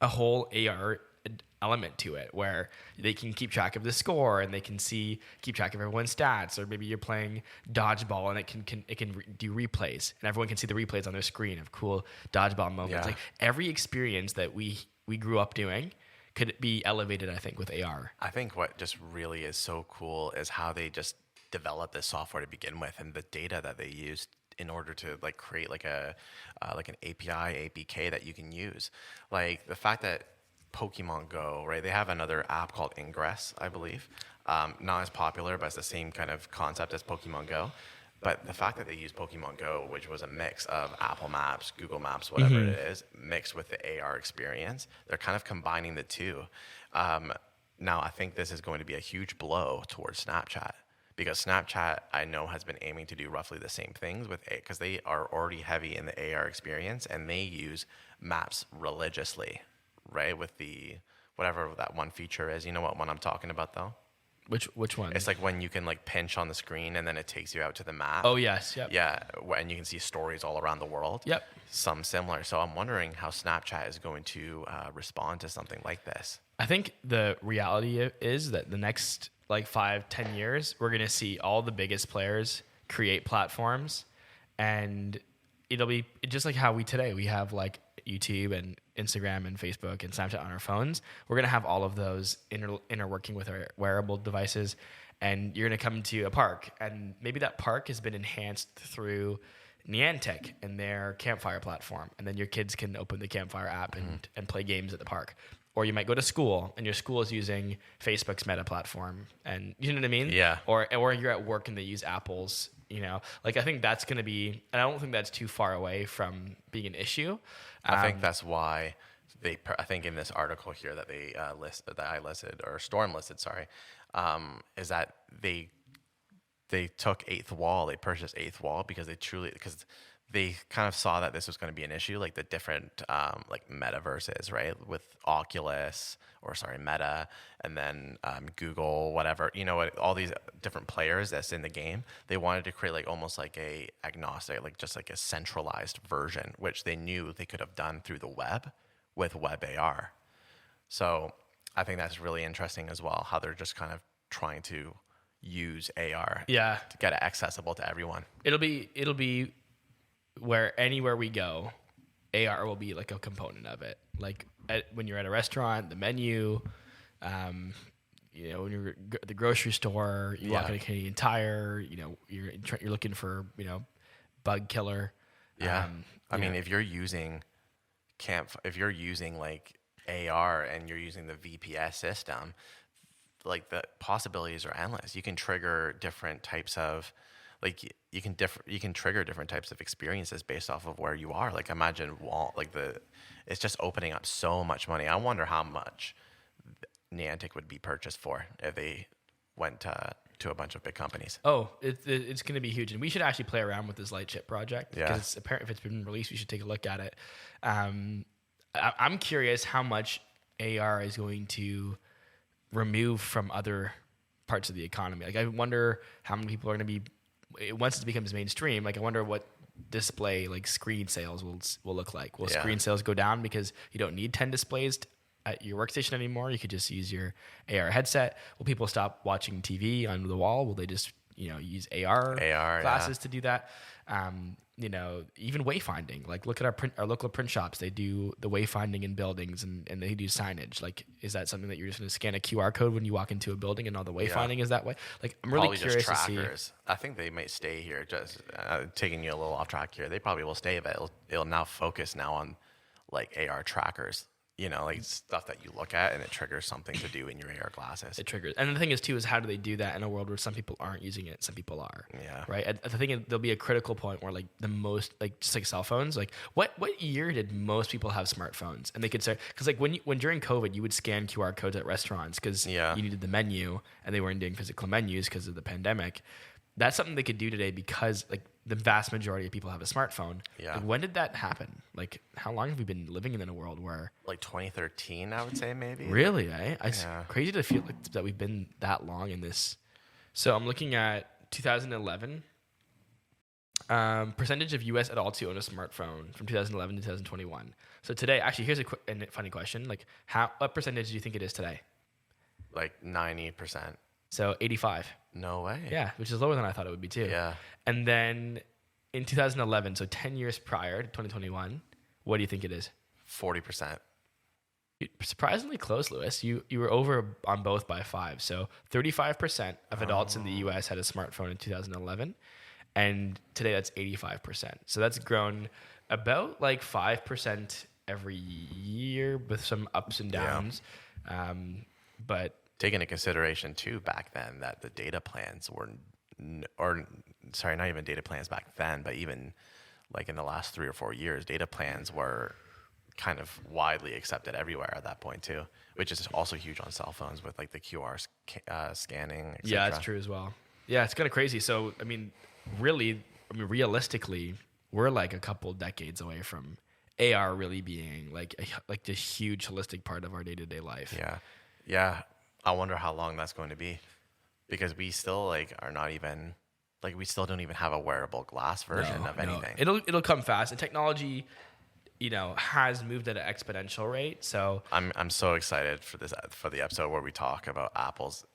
a whole AR element to it where they can keep track of the score, and they can keep track of everyone's stats. Or maybe you're playing dodgeball and it can do replays, and everyone can see the replays on their screen of cool dodgeball moments. Yeah. Like every experience that we grew up doing could be elevated, I think, with AR. I think what just really is so cool is how they just developed this software to begin with, and the data that they used in order to like create like an API, APK that you can use. Like the fact that Pokemon Go, right? They have another app called Ingress, I believe. Not as popular, but it's the same kind of concept as Pokemon Go. But the fact that they use Pokemon Go, which was a mix of Apple Maps, Google Maps, whatever it is, mixed with the AR experience, they're kind of combining the two. Now, I think this is going to be a huge blow towards Snapchat, because Snapchat, I know, has been aiming to do roughly the same things because they are already heavy in the AR experience, and they use maps religiously, right? With the whatever that one feature is. You know what one I'm talking about, though? Which one? It's like when you can like pinch on the screen and then it takes you out to the map. Oh, yes. Yep. Yeah, and you can see stories all around the world. Yep. Some similar. So I'm wondering how Snapchat is going to respond to something like this. I think the reality is that the next like 5-10 years, we're going to see all the biggest players create platforms, and it'll be just like how we have like YouTube and Instagram and Facebook and Snapchat on our phones. We're going to have all of those interworking with our wearable devices, and you're going to come to a park, and maybe that park has been enhanced through Niantic and their Campfire platform, and then your kids can open the Campfire app and play games at the park. Or you might go to school, and your school is using Facebook's Meta platform, and you know what I mean? Yeah. Or you're at work and they use Apple's. Like I think that's going to be, and I don't think that's too far away from being an issue. I think that's why I think in this article here that Storm listed, is that they took Eighth Wall, they purchased Eighth Wall because they kind of saw that this was going to be an issue, like the different like metaverses, right? With Meta, and then Google, whatever, all these different players that's in the game. They wanted to create like almost like a agnostic, like just like a centralized version, which they knew they could have done through the web with web AR. So I think that's really interesting as well, how they're just kind of trying to use AR to get it accessible to everyone. It'll be where anywhere we go, AR will be like a component of it. Like when you're at a restaurant, the menu, when you're at the grocery store, you walk in a Canadian Tire, you're looking for, bug killer. Yeah. I mean, if you're using like AR and you're using the VPS system, like the possibilities are endless. You can trigger different types of you can trigger different types of experiences based off of where you are. Like imagine it's just opening up so much money. I wonder how much Niantic would be purchased for if they went to a bunch of big companies. Oh, it's going to be huge, and we should actually play around with this light chip project because if it's been released, we should take a look at it. I'm curious how much AR is going to remove from other parts of the economy. Like I wonder how many people are going to be, once it becomes mainstream, like I wonder what display like screen sales will look like. Will Yeah. screen sales go down because you don't need 10 displays at your workstation anymore? You could just use your AR headset. Will people stop watching TV on the wall? Will they just use AR glasses to do that? Even wayfinding. Like look at our local print shops. They do the wayfinding in buildings and they do signage. Like, is that something that you're just going to scan a QR code when you walk into a building and all the wayfinding is that way? Like, I'm really Probably curious just to see. trackers. I think they might stay here. Just taking you a little off track here. They probably will stay, but it'll now focus now on like AR trackers. Like stuff that you look at and it triggers something to do in your AR glasses. It triggers. And the thing is, too, is how do they do that in a world where some people aren't using it, some people are? Yeah. Right? I think there'll be a critical point where, like, the most, like, just like cell phones, like, what year did most people have smartphones? And they could say, because, like, when during COVID, you would scan QR codes at restaurants because you needed the menu and they weren't doing physical menus because of the pandemic. That's something they could do today because, like, the vast majority of people have a smartphone. Yeah. Like, when did that happen? Like, how long have we been living in a world where... Like 2013, I would say, maybe. Really, eh? It's crazy to feel like that we've been that long in this. So I'm looking at 2011. Percentage of U.S. adults who own a smartphone from 2011 to 2021. So today, actually, here's a funny question. Like, what percentage do you think it is today? Like 90%. So 85. No way. Yeah, which is lower than I thought it would be too. Yeah. And then in 2011, so 10 years prior to 2021, what do you think it is? 40%. Surprisingly close, Lewis. You were over on both by 5. So 35% of adults in the U.S. had a smartphone in 2011, and today that's 85%. So that's grown about like 5% every year with some ups and downs. But take into consideration too back then that the data plans were, not even data plans back then, but even like in the last 3 or 4 years, data plans were kind of widely accepted everywhere at that point too, which is also huge on cell phones with like the QR scanning, et yeah, cetera. that's true as well. Yeah, it's kind of crazy. So, realistically, we're like a couple decades away from AR really being like this huge holistic part of our day-to-day life. Yeah. I wonder how long that's going to be, because we still are not even we still don't even have a wearable glass version of anything. It'll come fast, and technology, has moved at an exponential rate. So I'm so excited for the episode where we talk about Apple's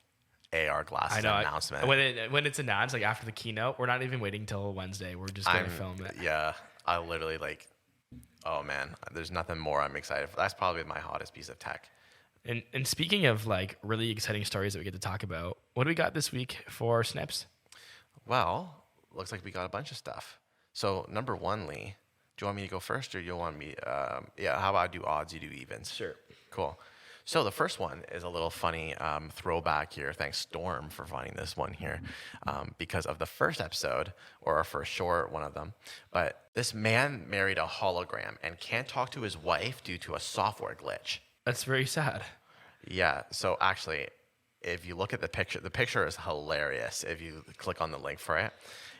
AR glasses announcement. When it's announced, like after the keynote, we're not even waiting till Wednesday. We're just going to film it. Yeah, I literally oh man, there's nothing more I'm excited for. That's probably my hottest piece of tech. And speaking of really exciting stories that we get to talk about, what do we got this week for Snips? Well, looks like we got a bunch of stuff. So number one, Lee, do you want me to go first, or you want me? How about I do odds, you do evens? Sure. Cool. So the first one is a little funny throwback here. Thanks, Storm, for finding this one here, because of the first episode, or our first short, one of them. But this man married a hologram and can't talk to his wife due to a software glitch. That's very sad. Yeah. So actually, if you look at the picture is hilarious. If you click on the link for it,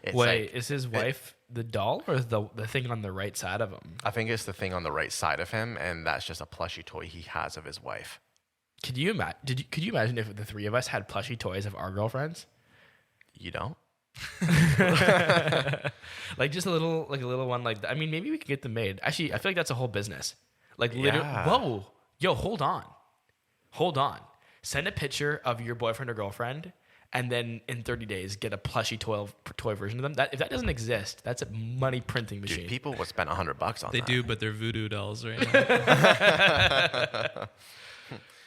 is his wife the doll or the thing on the right side of him? I think it's the thing on the right side of him, and that's just a plushie toy he has of his wife. Could you imagine if the three of us had plushie toys of our girlfriends? You don't? Just a little one like that. I mean, maybe we could get them made. Actually, I feel like that's a whole business. Whoa. Yo, hold on. Send a picture of your boyfriend or girlfriend, and then in 30 days, get a plushie toy version of them. If that doesn't exist, that's a money printing machine. Dude, people would spend $100 on that. They do, but they're voodoo dolls right now.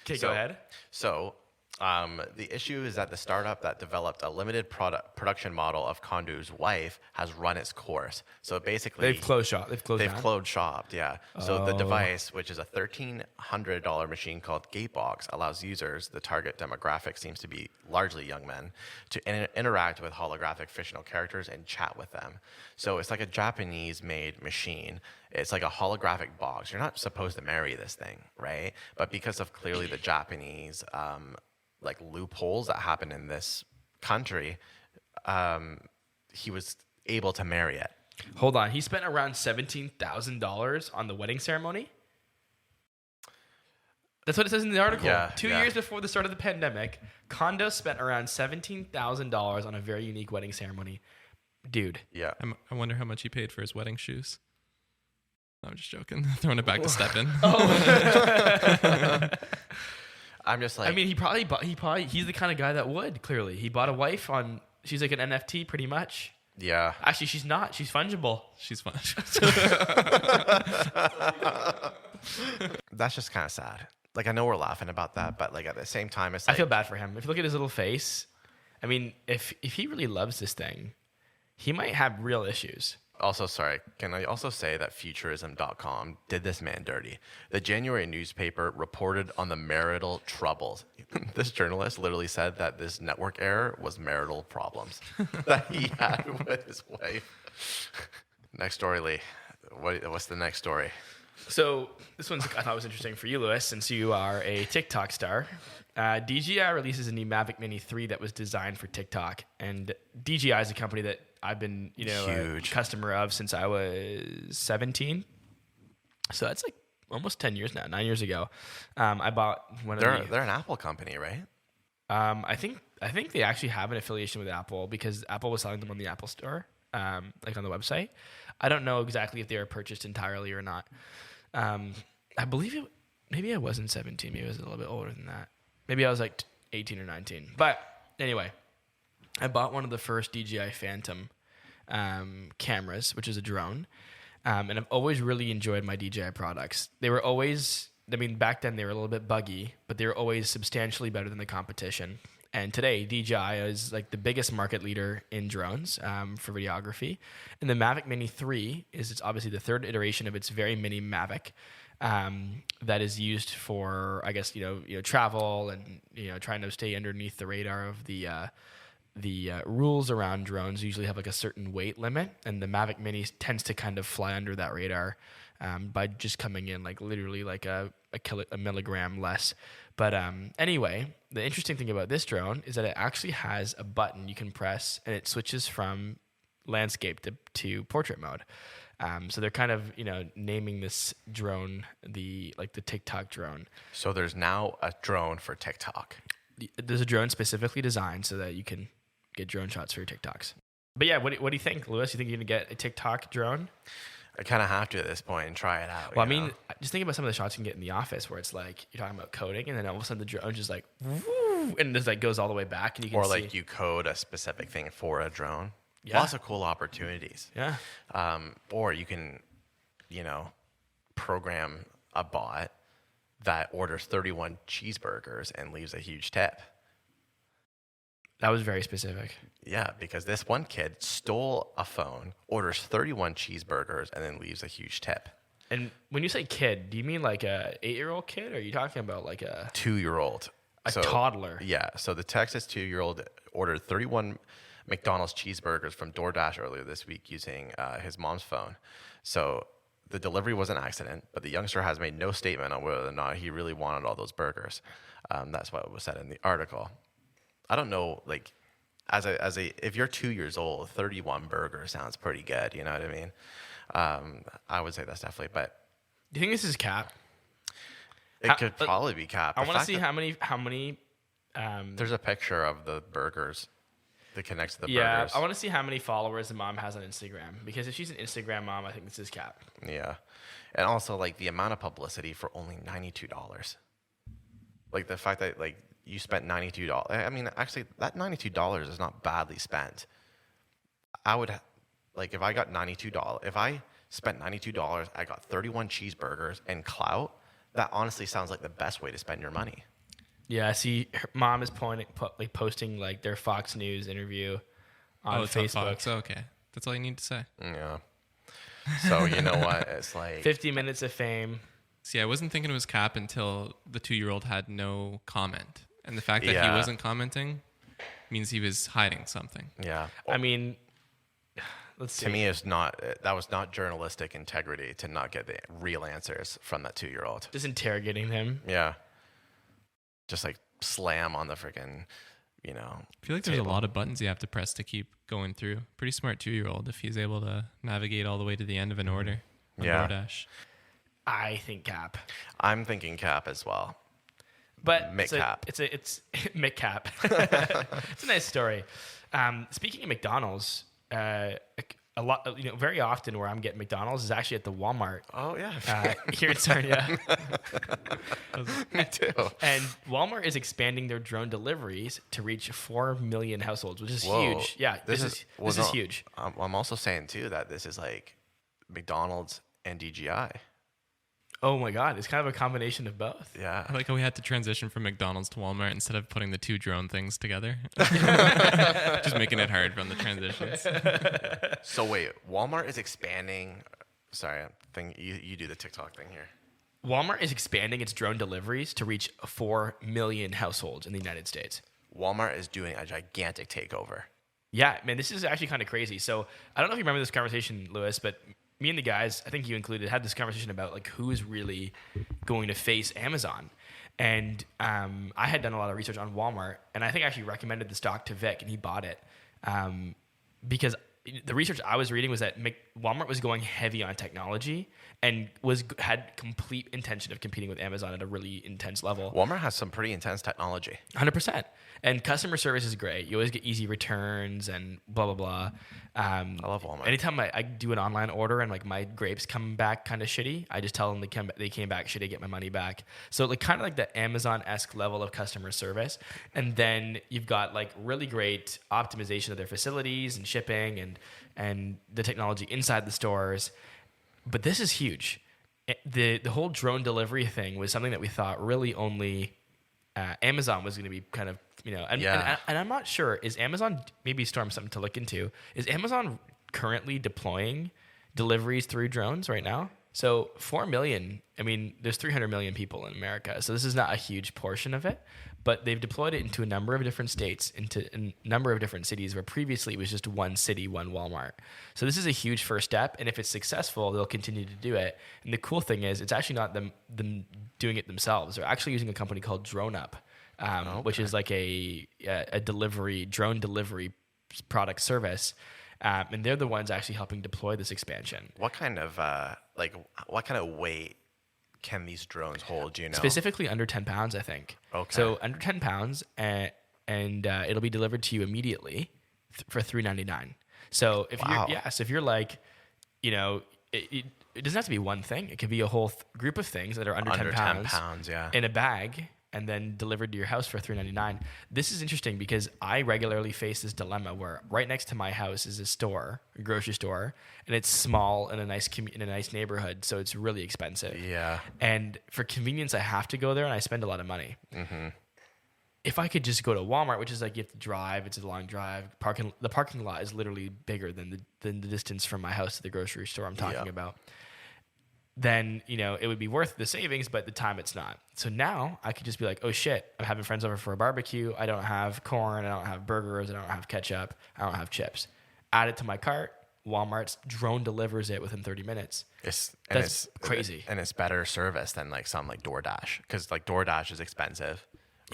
Okay, go ahead. So, the issue is that the startup that developed a limited production model of Kondu's wife has run its course. So basically, they've closed shop. They've closed shop. Yeah. So the device, which is a $1,300 machine called Gatebox, allows users, the target demographic seems to be largely young men, to interact with holographic fictional characters and chat with them. So it's like a Japanese-made machine. It's like a holographic box. You're not supposed to marry this thing, right? But because of clearly the Japanese loopholes that happen in this country, he was able to marry it. Hold on, he spent around $17,000 on the wedding ceremony. That's what it says in the article. Yeah, 2 years before the start of the pandemic, Kondo spent around $17,000 on a very unique wedding ceremony. dude. Yeah. I wonder how much he paid for his wedding shoes. No, I'm just joking. Throwing it back to Steppen. I'm just like, I mean, he's the kind of guy that would, clearly. He bought a wife on, she's like an NFT pretty much. yeah. Actually, she's not. She's fungible. She's fun. That's just kind of sad. Like, I know we're laughing about that, but like at the same time, it's I like, feel bad for him. If you look at his little face, I mean, if he really loves this thing, he might have real issues. also, sorry, can I also say that Futurism.com did this man dirty? The January newspaper reported on the marital troubles. This journalist literally said that this network error was marital problems that he had with his wife. Next story, Lee. What's the next story? So this one's I thought was interesting for you, Lewis, since you are a TikTok star. DJI releases a new Mavic Mini 3 that was designed for TikTok, and DJI is a company that I've been, a Huge. customer of since I was 17. So that's like almost 10 years now. 9 years ago, I bought one of They're an Apple company, right? I think they actually have an affiliation with Apple because Apple was selling them on the Apple Store, like on the website. I don't know exactly if they were purchased entirely or not. I believe maybe I wasn't 17. Maybe I was a little bit older than that. Maybe I was like 18 or 19. But anyway, I bought one of the first DJI Phantom cameras, which is a drone. And I've always really enjoyed my DJI products. They were always, back then they were a little bit buggy, but they were always substantially better than the competition. And today, DJI is like the biggest market leader in drones for videography. And the Mavic Mini 3 it's obviously the third iteration of its very mini Mavic that is used for, I guess, travel and, trying to stay underneath the radar of the rules around drones. Usually have like a certain weight limit, and the Mavic Mini tends to kind of fly under that radar by just coming in like literally like a milligram less. But anyway, the interesting thing about this drone is that it actually has a button you can press, and it switches from landscape to portrait mode. So they're kind of naming this drone the TikTok drone. So there's now a drone for TikTok. There's a drone specifically designed so that you can get drone shots for your TikToks. But yeah, what do you think, Lewis? You think you're gonna get a TikTok drone? I kind of have to at this point and try it out. Well, I mean, just think about some of the shots you can get in the office where it's like you're talking about coding, and then all of a sudden the drone just like, woo, and just like goes all the way back, and you can or see. like you code a specific thing for a drone. Yeah. Lots of cool opportunities. Yeah. Or you can, program a bot that orders 31 cheeseburgers and leaves a huge tip. That was very specific. Yeah, because this one kid stole a phone, orders 31 cheeseburgers, and then leaves a huge tip. And when you say kid, do you mean like a 8-year-old kid, or are you talking about like a 2-year-old. toddler? Yeah. So the Texas 2-year-old ordered 31 McDonald's cheeseburgers from DoorDash earlier this week using his mom's phone. So the delivery was an accident, but the youngster has made no statement on whether or not he really wanted all those burgers. That's what was said in the article. I don't know, like, if you're 2 years old, 31 burgers sounds pretty good. You know what I mean? I would say that's definitely, but Do you think this is cap? it could probably be capped. I The want to fact see that how many. there's a picture of the burgers that connects to the Yeah, burgers. I want to see how many followers the mom has on Instagram, because if she's an Instagram mom, I think this is cap. Yeah. And also, like, the amount of publicity for only $92. Like, the fact that, like, you spent $92. I mean, actually, that $92 is not badly spent. I would, like, if I got $92, if I spent $92, I got 31 cheeseburgers and clout, that honestly sounds like the best way to spend your money. Yeah, I see her mom is posting like their Fox News interview on it's on Facebook. Fox. Okay, that's all you need to say. Yeah. So, you know what? It's like 50 minutes of fame. See, I wasn't thinking it was cap until the 2-year-old had no comment. And the fact that Yeah. he wasn't commenting means he was hiding something. Yeah. I mean, let's see. To me, that was not journalistic integrity to not get the real answers from that 2-year-old. Just interrogating him. Yeah. Just like slam on the freaking, I feel like there's table. a lot of buttons you have to press to keep going through. Pretty smart 2-year-old if he's able to navigate all the way to the end of an order on Yeah. DoorDash. I think cap. I'm thinking cap as well. But Mick Cap. It's Mick Cap. It's a nice story. Speaking of McDonald's, a lot, very often where I'm getting McDonald's is actually at the Walmart. Oh yeah. Here in Sarnia. Me too. And Walmart is expanding their drone deliveries to reach 4 million households, which is Whoa. huge. Yeah, this is huge. I'm also saying too that this is like McDonald's and DJI. Oh my God, it's kind of a combination of both. Yeah. I like how we had to transition from McDonald's to Walmart instead of putting the two drone things together. Just making it hard from the transitions. So wait, Walmart is expanding. Sorry, you do the TikTok thing here. Walmart is expanding its drone deliveries to reach 4 million households in the United States. Walmart is doing a gigantic takeover. Yeah, man, this is actually kind of crazy. So I don't know if you remember this conversation, Lewis, but me and the guys, I think you included, had this conversation about like who is really going to face Amazon. And I had done a lot of research on Walmart, and I think I actually recommended the stock to Vic, and he bought it because the research I was reading was that Walmart was going heavy on technology and had complete intention of competing with Amazon at a really intense level. Walmart has some pretty intense technology. 100%. And customer service is great. You always get easy returns and blah, blah, blah. I love Walmart. Anytime I do an online order and like my grapes come back kind of shitty, I just tell them they came back shitty, get my money back. So like kind of like the Amazon-esque level of customer service. And then you've got like really great optimization of their facilities and shipping and the technology inside the stores. But this is huge. The whole drone delivery thing was something that we thought really only Amazon was going to be kind of, and I'm not sure, is Amazon, maybe Storm, something to look into, is Amazon currently deploying deliveries through drones right now? So 4 million, there's 300 million people in America, so this is not a huge portion of it, but they've deployed it into a number of different states, into a number of different cities where previously it was just one city, one Walmart. So this is a huge first step, and if it's successful, they'll continue to do it. And the cool thing is, it's actually not them doing it themselves. They're actually using a company called DroneUp, which is like a drone delivery product service. And they're the ones actually helping deploy this expansion. What kind of weight can these drones hold? Do you know? Specifically under 10 pounds, I think. Okay. So under 10 pounds, and it'll be delivered to you immediately for $3.99. So if you're like, it doesn't have to be one thing. It could be a whole group of things that are under 10 pounds, yeah, in a bag, and then delivered to your house for $3.99. This is interesting because I regularly face this dilemma where right next to my house is a grocery store, and it's small in a nice neighborhood, so it's really expensive. Yeah. And for convenience, I have to go there, and I spend a lot of money. Mm-hmm. If I could just go to Walmart, which is like you have to drive, it's a long drive. The parking lot is literally bigger than the distance from my house to the grocery store I'm talking about. Then, it would be worth the savings, but at the time it's not. So now I could just be like, oh shit, I'm having friends over for a barbecue. I don't have corn. I don't have burgers. I don't have ketchup. I don't have chips. Add it to my cart. Walmart's drone delivers it within 30 minutes. That's crazy. And it's better service than like DoorDash, because like DoorDash is expensive.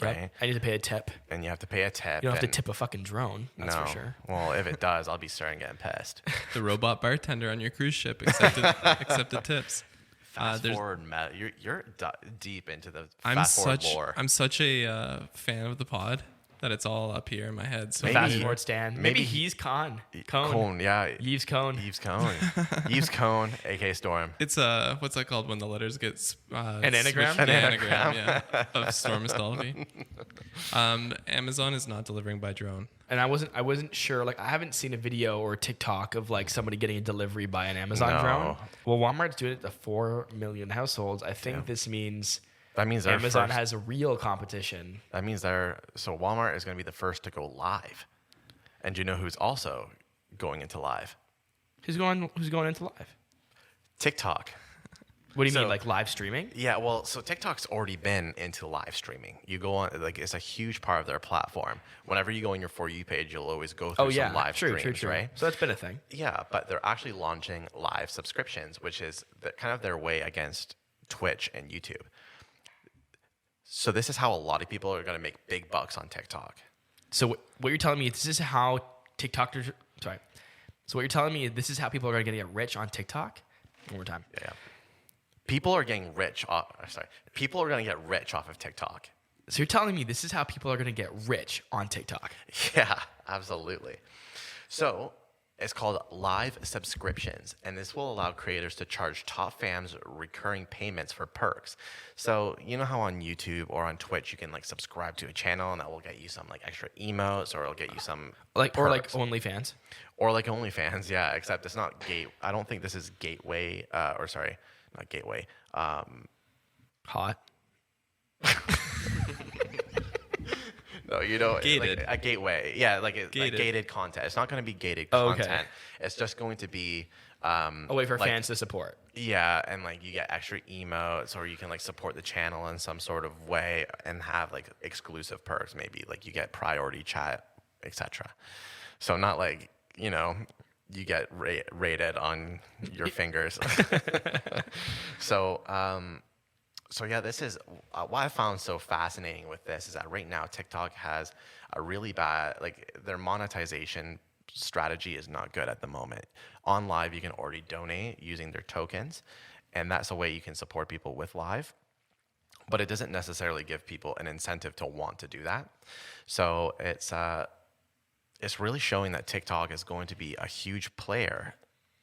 Right. Yep. I need to pay a tip. And you have to pay a tip. You don't have to tip a fucking drone. That's for sure. Well, if it does, I'll be starting getting pissed. The robot bartender on your cruise ship accepted tips. Fast forward, you're deep into the fast forward lore. I'm such a fan of the pod that it's all up here in my head. So fast forward Stan. Maybe he's Cone, yeah. Yves Cone. Yves Cone, aka Storm. It's what's that called when the letters get an anagram? An anagram, yeah, of Storm Astolfi. Amazon is not delivering by drone. And I wasn't sure. Like, I haven't seen a video or TikTok of like somebody getting a delivery by an Amazon drone. Well, Walmart's doing it to 4 million households. I think this means Amazon has a real competition. That means Walmart is going to be the first to go live. And do you know who's also going into live? Who's going into live? TikTok. What do you mean, like live streaming? Yeah, well, so TikTok's already been into live streaming. You go on, like, it's a huge part of their platform. Whenever you go on your For You page, you'll always go through some live streams, right? So that's been a thing. Yeah, but they're actually launching live subscriptions, which is kind of their way against Twitch and YouTube. So this is how a lot of people are going to make big bucks on TikTok. So what you're telling me, this is how TikTokers... Sorry. So what you're telling me is this is how people are going to get rich on TikTok? One more time. Yeah. People are getting rich off... People are going to get rich off of TikTok. So you're telling me this is how people are going to get rich on TikTok? Yeah, absolutely. So It's called live subscriptions, and this will allow creators to charge top fans recurring payments for perks. So you know how on YouTube or on Twitch you can like subscribe to a channel and that will get you some like extra emotes, or it'll get you some Or like perks. OnlyFans. Or like OnlyFans, yeah. Except it's not gate. I don't think this is gateway. Or sorry, not gateway. Hot. No, you know, Gated. like a gateway. Yeah, like Gated. gated content. It's not going to be gated Oh, okay. content. It's just going to be A way for like, fans to support. yeah, and like you get extra emotes, or you can like support the channel in some sort of way and have like exclusive perks. Maybe like you get priority chat, etc. So not like, you know, you get rated on your fingers. So yeah, this is what I found so fascinating with this is that right now TikTok has a really bad, like their monetization strategy is not good at the moment. On Live, you can already donate using their tokens, and that's a way you can support people with Live. But it doesn't necessarily give people an incentive to want to do that. So it's really showing that TikTok is going to be a huge player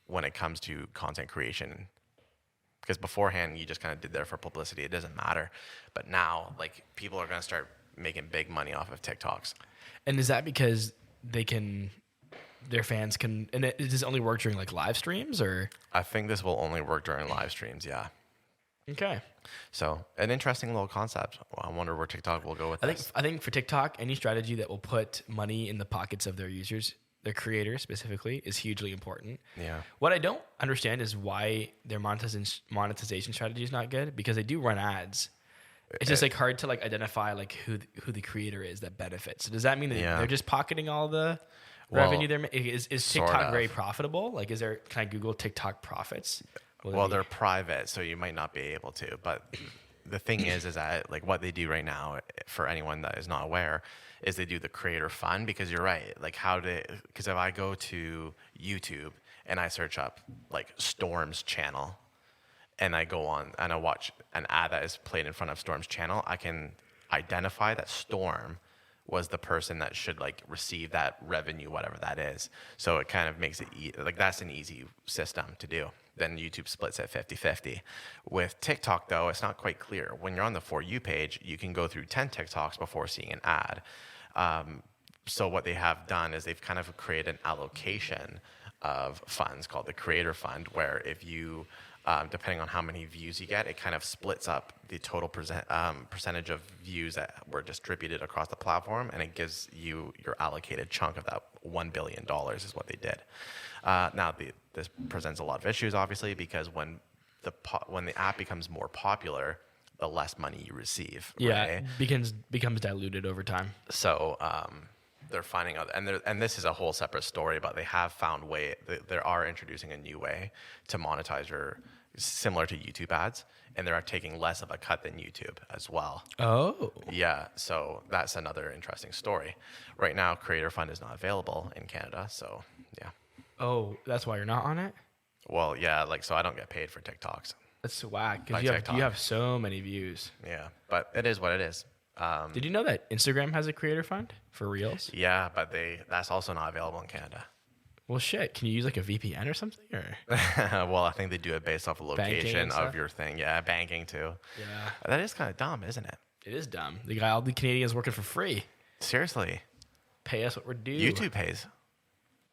when it comes to content creation. Because beforehand, you just kind of did there for publicity. It doesn't matter. But now, like, people are going to start making big money off of TikToks. And is that because their fans can, and does it only work during like live streams or? I think this will only work during live streams, yeah. Okay. So, an interesting little concept. Well, I wonder where TikTok will go with this. I think for TikTok, any strategy that will put money in the pockets of their users, their creators specifically, is hugely important. Yeah. What I don't understand is why their monetization strategy is not good, because they do run ads. It's just like hard to like identify like who the creator is that benefits. So does that mean that they're just pocketing all the revenue they're making? Is TikTok sort of. very profitable? Like, is there, can I Google TikTok profits? Well, they're private, so you might not be able to. But the thing is that like what they do right now, for anyone that is not aware, is they do the creator fund. Because you're right, like because if I go to YouTube and I search up like Storm's channel, and I go on and I watch an ad that is played in front of Storm's channel, I can identify that Storm was the person that should like receive that revenue, whatever that is. So it kind of makes it like that's an easy system to do. Then YouTube splits at 50-50. With TikTok, though, it's not quite clear. When you're on the For You page, you can go through 10 TikToks before seeing an ad. So what they have done is they've kind of created an allocation of funds called the Creator Fund, where if you, depending on how many views you get, it kind of splits up the total percentage of views that were distributed across the platform, and it gives you your allocated chunk of that $1 billion is what they did. Now, this presents a lot of issues, obviously, because when the app becomes more popular, the less money you receive. Yeah, right? becomes diluted over time. So they're finding out, and this is a whole separate story, but they have found they are introducing a new way to monetize similar to YouTube ads, and they're taking less of a cut than YouTube as well. Oh. Yeah, so that's another interesting story. Right now, Creator Fund is not available in Canada, so yeah. Oh, that's why you're not on it? Well, yeah, like, so I don't get paid for TikToks. That's whack, By because TikTok. you have so many views. Yeah, but it is what it is. Did you know that Instagram has a creator fund for Reels? Yeah, but that's also not available in Canada. Well, shit. Can you use like a VPN or something? Or Well, I think they do it based off the Banking location and of stuff? your thing. Yeah, banking too. yeah, That is kind of dumb, isn't it? it is dumb. They got all the Canadians working for free. Seriously. Pay us what we're due. YouTube pays.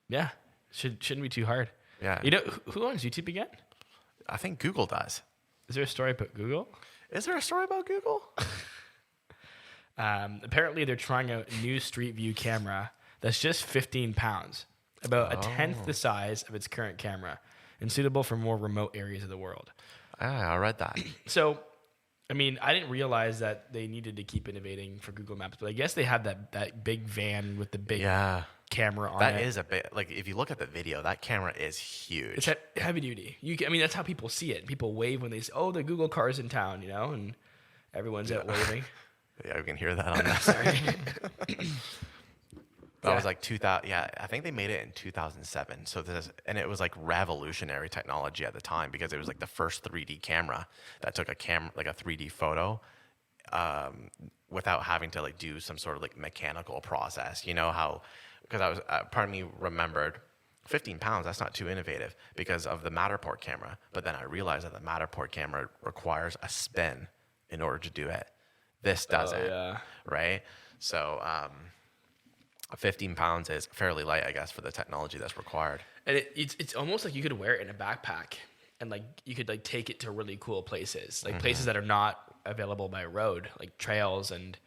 Yeah, shouldn't be too hard. Yeah. You know who owns YouTube again? I think Google does. Is there a story about Google? Is there a story about Google? Apparently, they're trying a new Street View camera that's just 15 pounds, about a tenth the size of its current camera, and suitable for more remote areas of the world. Ah, I read that. So, I mean, I didn't realize that they needed to keep innovating for Google Maps, but I guess they have that big van with the big Yeah. camera on That it. is a bit, like, if you look at the video, that camera is huge. It's heavy duty. I mean, that's how people see it. People wave when they say, "Oh, the Google car's in town," you know, and everyone's out waving. Yeah, we can hear that on that. That was like 2000. Yeah, I think they made it in 2007. So and it was like revolutionary technology at the time, because it was like the first 3D camera that took a 3D photo, without having to like do some sort of like mechanical process. You know how, because part of me remembered £15, that's not too innovative because of the Matterport camera. But then I realized that the Matterport camera requires a spin in order to do it. This doesn't, right? So £15 is fairly light, I guess, for the technology that's required. And it's almost like you could wear it in a backpack, and like you could like take it to really cool places, like places that are not available by road, like trails, and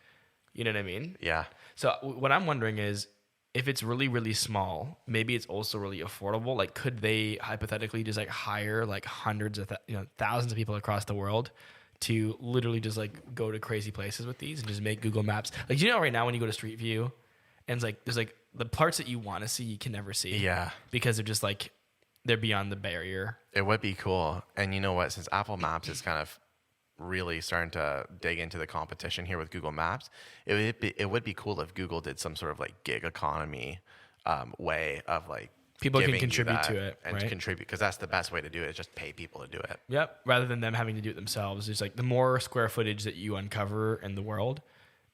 you know what I mean? Yeah. So what I'm wondering is, if it's really, really small, maybe it's also really affordable. Like, could they hypothetically just like hire like hundreds of thousands of people across the world to literally just like go to crazy places with these and just make Google Maps? Like, you know, right now when you go to Street View, and it's like there's like the parts that you want to see you can never see. Yeah. Because they're just like they're beyond the barrier. It would be cool. And you know what? Since Apple Maps is kind of really starting to dig into the competition here with Google Maps, it would be cool if Google did some sort of like gig economy way of like people can giving you contribute that to it, and right? contribute, because that's the best way to do it, is just pay people to do it. Yep. Rather than them having to do it themselves, it's like the more square footage that you uncover in the world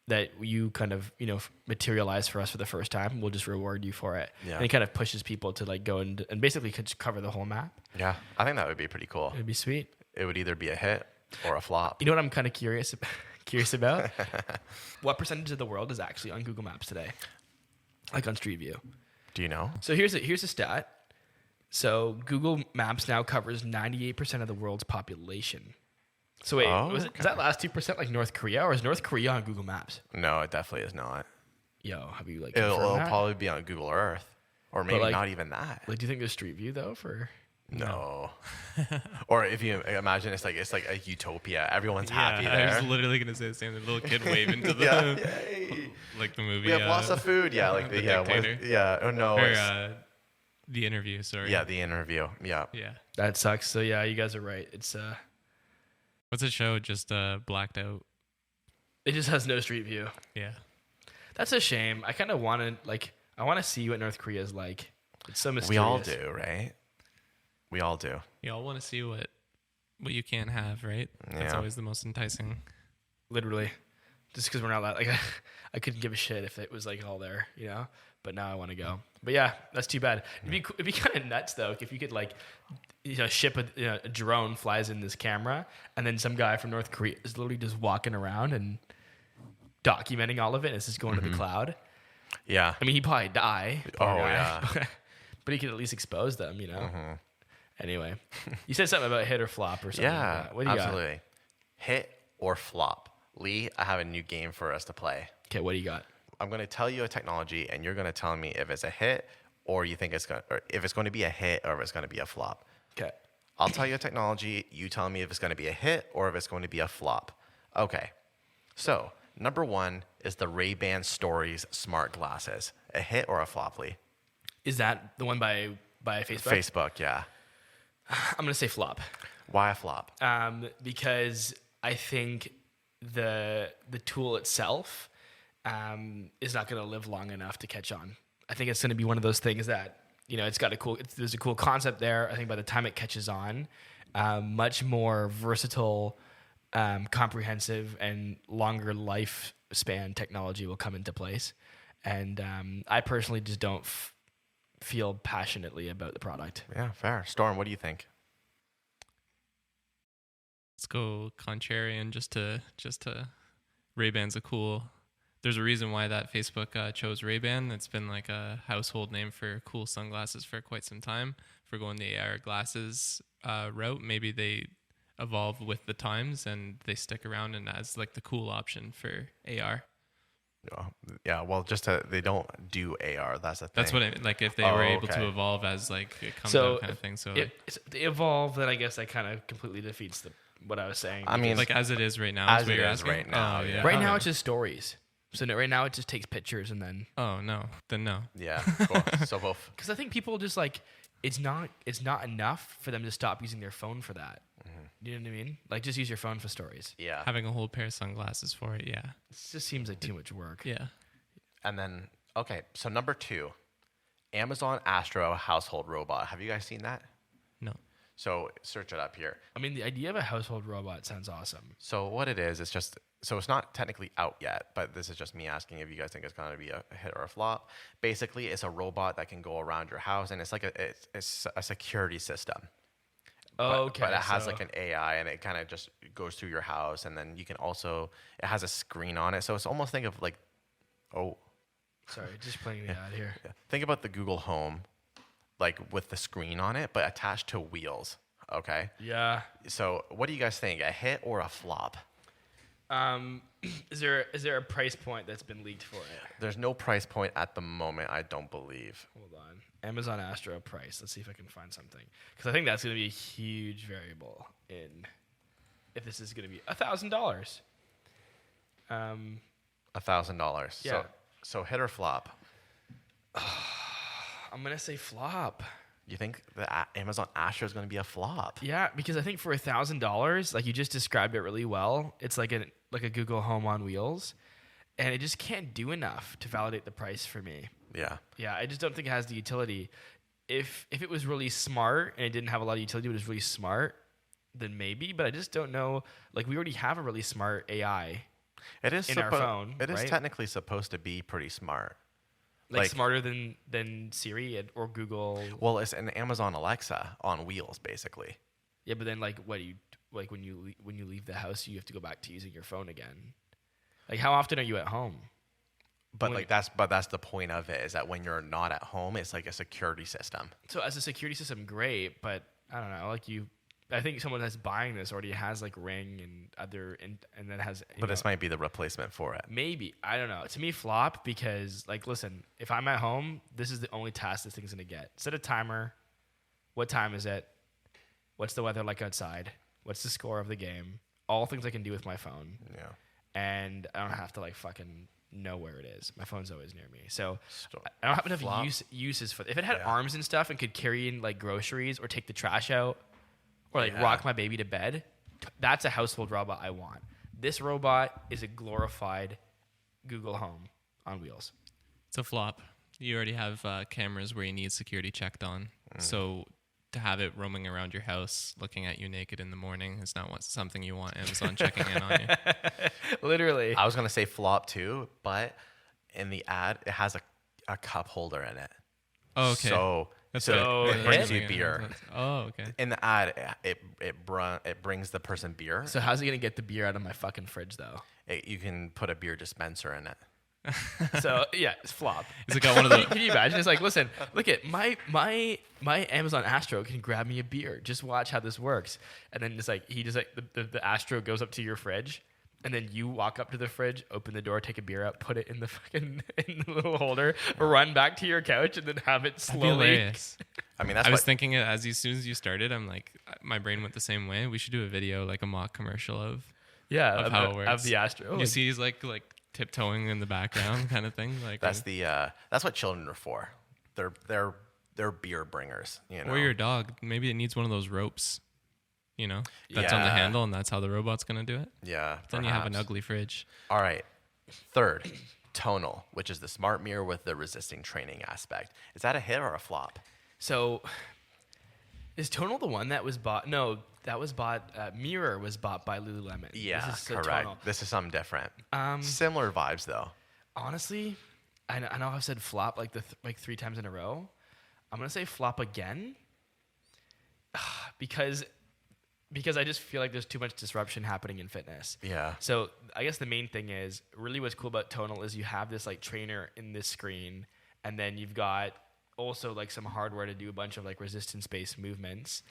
that you kind of materialize for us for the first time, we'll just reward you for it. Yeah. And it kind of pushes people to like go and basically could cover the whole map. Yeah, I think that would be pretty cool. It'd be sweet. It would either be a hit or a flop. You know what I'm kind of curious about? What percentage of the world is actually on Google Maps today? Like on Street View. Do you know? So here's a stat. So Google Maps now covers 98% of the world's population. So wait, is that last 2% like North Korea, or is North Korea on Google Maps? No, it definitely is not. Yo, have you like It'll that? probably be on Google Earth, or maybe like- not even that. Like, do you think there's Street View though for? No. Or if you imagine it's like a utopia. Everyone's happy I there. was literally gonna say the same. The little kid waving to the Yay. like the movie. We have lots of food. Yeah, like The yeah, Dictator. oh no. Or the interview. Sorry. Yeah, the interview. Yeah. Yeah. That sucks. So yeah, you guys are right. It's What's the show? Just blacked out. it just has no Street View. Yeah. That's a shame. I kind of want to see what North Korea is like. It's so mysterious. We all do, right? We all do. You all want to see what you can't have, right? That's Yeah. always the most enticing. Literally, just because we're not allowed. Like, I couldn't give a shit if it was like all there, But now I want to go. But yeah, that's too bad. It'd be kind of nuts though if you could like, ship a drone flies in this camera, and then some guy from North Korea is literally just walking around and documenting all of it. And it's just going to the cloud. Yeah. I mean, he'd probably die. Poor guy, yeah. but he could at least expose them, Anyway, you said something about hit or flop or something. Yeah. Like that. What do you absolutely. Hit or flop. Lee, I have a new game for us to play. Okay, what do you got? I'm going to tell you a technology, and you're going to tell me if it's a hit, or you think it's going, or if it's going to be a hit, or if it's going to be a flop. Okay. I'll tell you a technology. You tell me if it's going to be a hit or if it's going to be a flop. Okay. So number one is the Ray-Ban Stories smart glasses. A hit or a flop, Lee? Is that the one by Facebook? Facebook, yeah. I'm gonna say flop. Why a flop? Because I think the tool itself is not going to live long enough to catch on. I think it's going to be one of those things that it's got there's a cool concept there. I think by the time it catches on, much more versatile, comprehensive, and longer lifespan technology will come into place. And I personally just don't feel passionately about the product. Yeah, fair. Storm, what do you think? Let's go contrarian just to Ray-Ban's there's a reason why that Facebook chose Ray-Ban. It's been like a household name for cool sunglasses for quite some time. If we're going the AR glasses route, maybe they evolve with the times and they stick around and as like the cool option for AR. Yeah, well, they don't do AR. That's the thing. That's what if they were able to evolve as like it comes out kind of thing. So if they evolve, then I guess that kind of completely defeats what I was saying. I mean, like as it is right now. As it is right now. Oh, yeah. Right now it's just stories. So right now it just takes pictures and then. Oh no, then no. Yeah, cool. So both. Because I think people just like it's not enough for them to stop using their phone for that. You know what I mean? Like just use your phone for stories. Yeah. Having a whole pair of sunglasses for it, yeah. It just seems like too much work. Yeah. And then so number 2, Amazon Astro household robot. Have you guys seen that? No. So search it up here. I mean, the idea of a household robot sounds awesome. So what it is, it's just, so it's not technically out yet, but this is just me asking if you guys think it's going to be a hit or a flop. Basically, it's a robot that can go around your house, and it's like it's a security system. But it has like an AI, and it kind of just goes through your house, and then you can also, it has a screen on it. So it's almost think of like, sorry, just playing the ad here. think about the Google Home, like with the screen on it, but attached to wheels. Okay. Yeah. So what do you guys think? A hit or a flop? Is there a price point that's been leaked for it? There's no price point at the moment, I don't believe. Hold on. Amazon Astro price. Let's see if I can find something. Because I think that's going to be a huge variable in if this is going to be $1,000. $1,000. Yeah. So hit or flop? I'm going to say flop. You think the Amazon Astro is going to be a flop? Yeah, because I think for $1,000, like you just described it really well, it's like a Google Home on wheels, and it just can't do enough to validate the price for me. Yeah. Yeah, I just don't think it has the utility. If it was really smart and it didn't have a lot of utility, but it was really smart, then maybe. But I just don't know. Like we already have a really smart AI. It is in our phone. It is right? technically supposed to be pretty smart. Like smarter than Siri or Google. Well, it's an Amazon Alexa on wheels, basically. Yeah, but then like what do you like when you leave the house, you have to go back to using your phone again. Like how often are you at home? But that's the point of it, is that when you're not at home, it's like a security system. So as a security system, great, but I don't know, like I think someone that's buying this already has like Ring and other and then has. But this might be the replacement for it. Maybe, I don't know. To me, flop, because like, listen, if I'm at home, this is the only task this thing's gonna get. Set a timer. What time is it? What's the weather like outside? What's the score of the game? All things I can do with my phone. Yeah. And I don't have to like fucking know where it is. My phone's always near me. So I don't have enough uses for it. If it had arms and stuff and could carry in like groceries or take the trash out or like rock my baby to bed, that's a household robot I want. This robot is a glorified Google Home on wheels. It's a flop. You already have cameras where you need security checked on. So to have it roaming around your house looking at you naked in the morning is not something you want Amazon checking in on you. Literally. I was going to say flop too, but in the ad, it has a cup holder in it. Oh, okay. So it brings you beer. Oh, okay. In the ad, it brings the person beer. So how's he going to get the beer out of my fucking fridge, though? You can put a beer dispenser in it. So yeah, it's flop. Is it got one of the? Can you imagine? It's like, listen, look at my Amazon Astro can grab me a beer. Just watch how this works. And then it's like the Astro goes up to your fridge, and then you walk up to the fridge, open the door, take a beer out, put it in the fucking in the little holder, run back to your couch, and then have it slowly. I mean, I was thinking as soon as you started, I'm like, my brain went the same way. We should do a video, like a mock commercial of how it works. Of the Astro. You see, he's like tiptoeing in the background, kind of thing. Like that's what children are for. They're beer bringers. You know? Or your dog. Maybe it needs one of those ropes. That's on the handle, and that's how the robot's gonna do it. Yeah. Then you have an ugly fridge. All right. Third, Tonal, which is the smart mirror with the resisting training aspect. Is that a hit or a flop? So, is Tonal the one that was bought? No, that was bought. Mirror was bought by Lululemon. Yeah, this is correct. Tonal. This is something different. Similar vibes, though. Honestly, I know I've said flop like 3 times in a row. I'm gonna say flop again, because I just feel like there's too much disruption happening in fitness. Yeah. So I guess the main thing is really what's cool about Tonal is you have this like trainer in this screen, and then you've got also like some hardware to do a bunch of like resistance-based movements.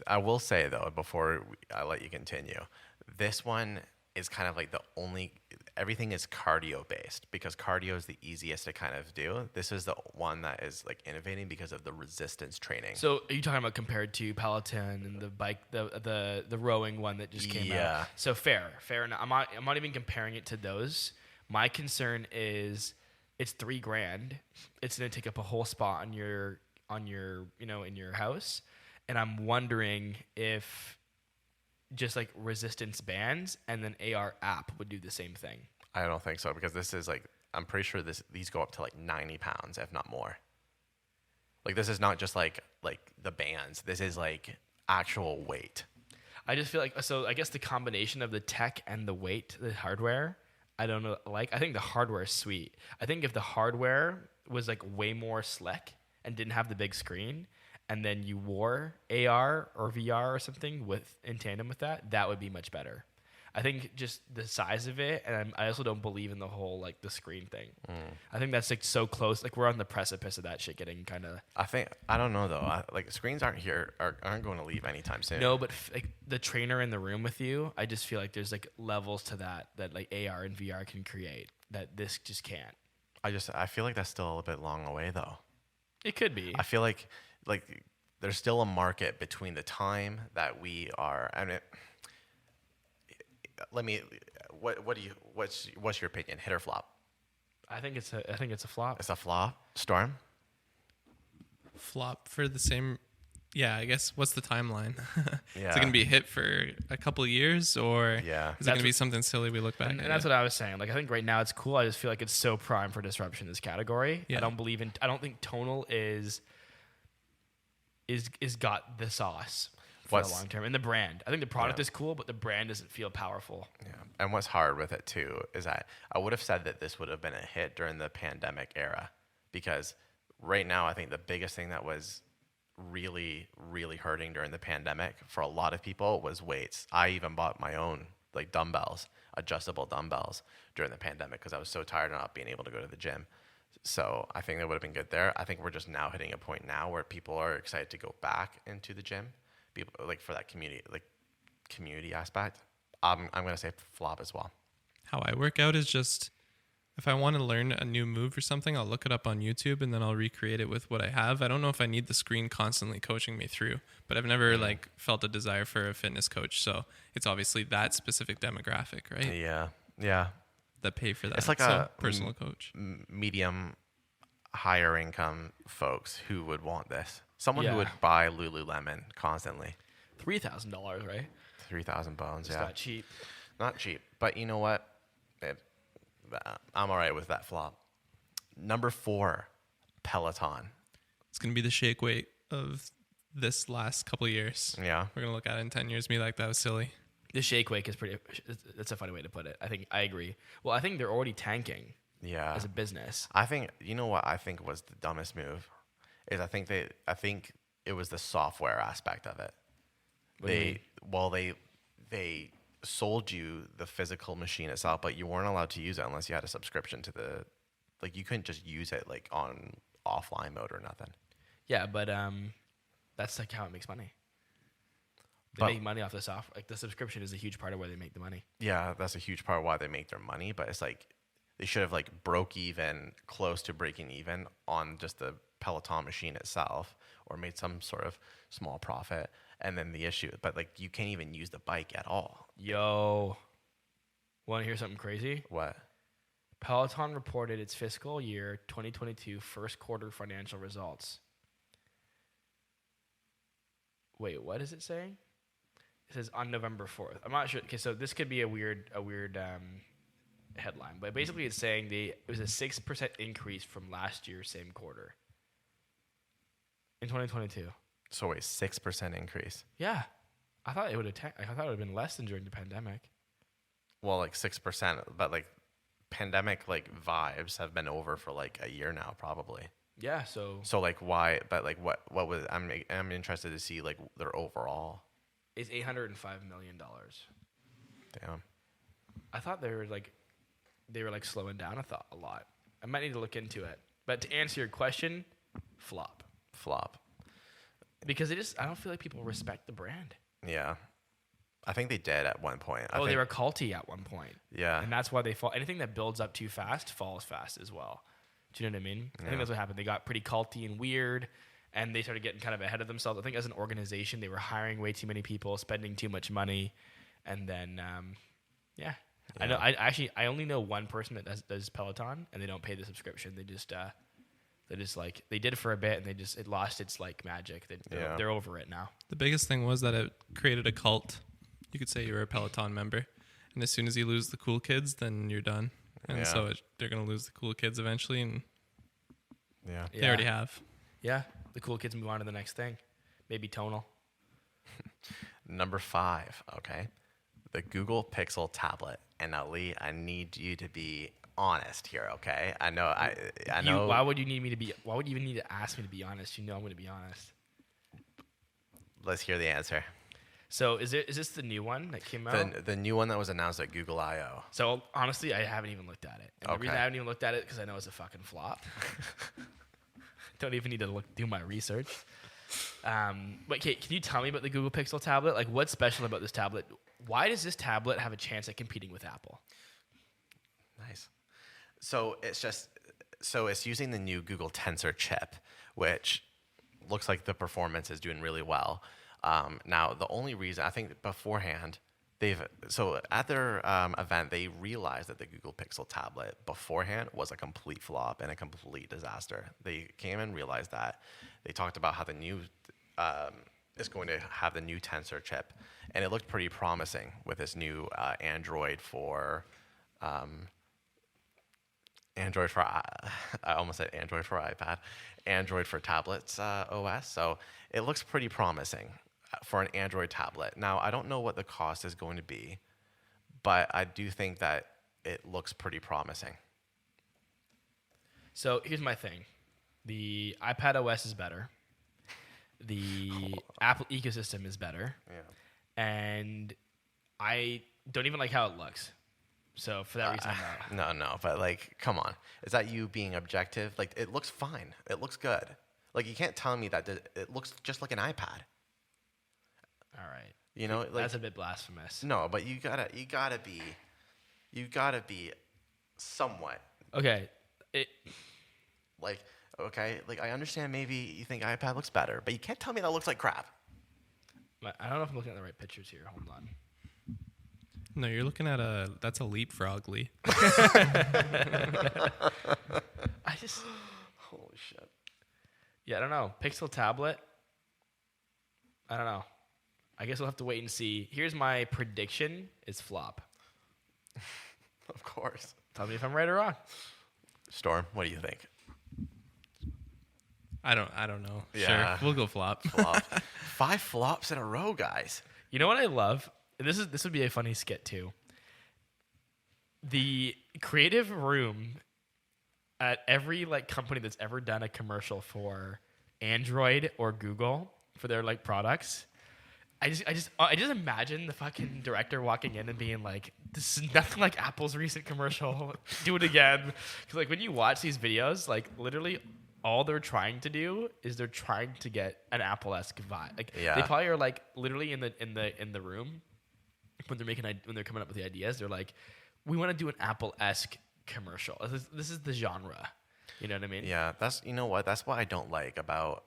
I will say though, before I let you continue, this one is kind of like everything is cardio based, because cardio is the easiest to kind of do. This is the one that is like innovating because of the resistance training. So are you talking about compared to Peloton and the bike, the rowing one that just came out? Yeah. So fair enough. I'm not even comparing it to those. My concern is it's $3,000. It's gonna take up a whole spot on your in your house, and I'm wondering if just like resistance bands and then AR app would do the same thing. I don't think so, because this is like, I'm pretty sure these go up to like 90 pounds, if not more. Like this is not just like the bands. This is like actual weight. I just feel like, so I guess the combination of the tech and the weight, the hardware, I don't know. Like, I think the hardware is sweet. I think if the hardware was like way more slick and didn't have the big screen, and then you wore AR or VR or something in tandem with that, that would be much better. I think just the size of it, and I also don't believe in the whole like the screen thing. I think that's like so close. Like we're on the precipice of that shit getting kind of. I don't know though. Like screens aren't going to leave anytime soon. No, but like the trainer in the room with you, I just feel like there's like levels to that like AR and VR can create that this just can't. I feel like that's still a little bit long away though. It could be. I feel like there's still a market between the time that we are. I mean, what's your opinion? Hit or flop? I think it's a flop. It's a flop. Storm? Flop for the same. Yeah, I guess. What's the timeline? Yeah. Is it going to be a hit for a couple of years, or Yeah. is it going to be something silly we look back And at? that's what I was saying. Like I think right now it's cool. I just feel like it's so prime for disruption in this category. Yeah. I don't think tonal is got the sauce for the long term. And the brand. I think the product is cool, but the brand doesn't feel powerful. Yeah. And what's hard with it too is that I would have said that this would have been a hit during the pandemic era, because right now I think the biggest thing that was really, really hurting during the pandemic for a lot of people was weights. I even bought my own like dumbbells, adjustable dumbbells during the pandemic because I was so tired of not being able to go to the gym. So I think that would have been good there. I think we're just now hitting a point now where people are excited to go back into the gym, people like for that community aspect. I'm gonna say flop as well. How I work out is just, if I want to learn a new move or something, I'll look it up on YouTube and then I'll recreate it with what I have. I don't know if I need the screen constantly coaching me through, but I've never like felt a desire for a fitness coach. So it's obviously that specific demographic, right? Yeah. That pay for that. It's like so, a personal coach. Medium, higher income folks who would want this. Someone Yeah. who would buy Lululemon constantly. $3,000, right? 3,000 bones. It's Yeah, not cheap. not cheap. But you know what? I'm all right with that flop. Number 4, Peloton. It's going to be the shake weight of this last couple of years. Yeah. We're going to look at it in 10 years and be like, that was silly. The shake weight is pretty. That's a funny way to put it. I agree. Well, I think they're already tanking Yeah. as a business. I think, you know what I think was the dumbest move is I think it was the software aspect of it. What do you mean? They sold you the physical machine itself, but you weren't allowed to use it unless you had a subscription to you couldn't just use it like on offline mode or nothing. Yeah, but that's like how it makes money. They But- make money off the software. Like the subscription is a huge part of where they make the money. Yeah, that's a huge part of why they make their money, but it's like they should have like broke even, close to breaking even on just the Peloton machine itself, or made some sort of small profit. And then the issue, but like you can't even use the bike at all. Yo, want to hear something crazy? What? Peloton reported its fiscal year 2022 first quarter financial results. Wait, what is it saying? It says on November 4th. I'm not sure. Okay, so this could be a weird headline, but basically it's saying it was a 6% increase from last year's same quarter in 2022. So wait, 6% increase. Yeah, I thought it would have been less than during the pandemic. Well, like 6%, but like pandemic like vibes have been over for like a year now, probably. Yeah, so So like why? But like what was? I'm interested to see like their overall. it's $805 million. Damn. I thought they were like slowing down a lot. I might need to look into it. But to answer your question, flop. Because I don't feel like people respect the brand. Yeah. I think they did at one point. They were culty at one point. Yeah. And that's why they fall. Anything that builds up too fast falls fast as well. Do you know what I mean? I think that's what happened. They got pretty culty and weird, and they started getting kind of ahead of themselves. I think as an organization, they were hiring way too many people, spending too much money, and then, I know. I only know one person that does Peloton, and they don't pay the subscription. They just they did it for a bit, and it lost its like magic. They're over it now. The biggest thing was that it created a cult. You could say you were a Peloton member. And as soon as you lose the cool kids, then you're done. And so they're going to lose the cool kids eventually. And Yeah. they already have. Yeah, the cool kids move on to the next thing. Maybe tonal. Number 5, okay? The Google Pixel tablet. And now, Lee, I need you to be honest here, okay? I know. Why would you need me to be? Why would you even need to ask me to be honest? You know I'm going to be honest. Let's hear the answer. So is this the new one that came out? The new one that was announced at Google I/O. So honestly, I haven't even looked at it. And the reason Okay. I haven't even looked at it because I know it's a fucking flop. Don't even need to do my research. But Kate, can you tell me about the Google Pixel tablet? Like, what's special about this tablet? Why does this tablet have a chance at competing with Apple? Nice. So it's using the new Google Tensor chip, which looks like the performance is doing really well. Now, the only reason I think beforehand at their event they realized that the Google Pixel tablet beforehand was a complete flop and a complete disaster. They came and realized that. They talked about how the new is going to have the new Tensor chip, and it looked pretty promising with this new Android for I almost said Android for iPad, Android for tablets OS. So it looks pretty promising for an Android tablet. Now, I don't know what the cost is going to be, but I do think that it looks pretty promising. So here's my thing. The iPad OS is better. The Apple ecosystem is better. Yeah. And I don't even like how it looks. So for that reason, I'm not. No, but like, come on. Is that you being objective? Like, it looks fine. It looks good. Like, you can't tell me that it looks just like an iPad. All right. You know, like, that's a bit blasphemous. No, but you gotta be somewhat Okay. like, okay, like I understand maybe you think iPad looks better, but you can't tell me that looks like crap. I don't know if I'm looking at the right pictures here. Hold on. No, you're looking at that's a leapfrog, Lee. I just Holy shit. Yeah, I don't know. Pixel tablet. I don't know. I guess we'll have to wait and see. Here's my prediction: it's flop. Of course. Tell me if I'm right or wrong. Storm, what do you think? I don't know. Yeah. Sure, we'll go flop. Flop. 5 flops in a row, guys. You know what I love? This would be a funny skit too. The creative room at every like company that's ever done a commercial for Android or Google for their like products. I just imagine the fucking director walking in and being like, "This is nothing like Apple's recent commercial. Do it again." Because like when you watch these videos, like literally all they're trying to do is they're trying to get an Apple-esque vibe. Like Yeah. they probably are like literally in the room when they're coming up with the ideas. They're like, "We want to do an Apple-esque commercial. This is the genre." You know what I mean? Yeah, that's what I don't like about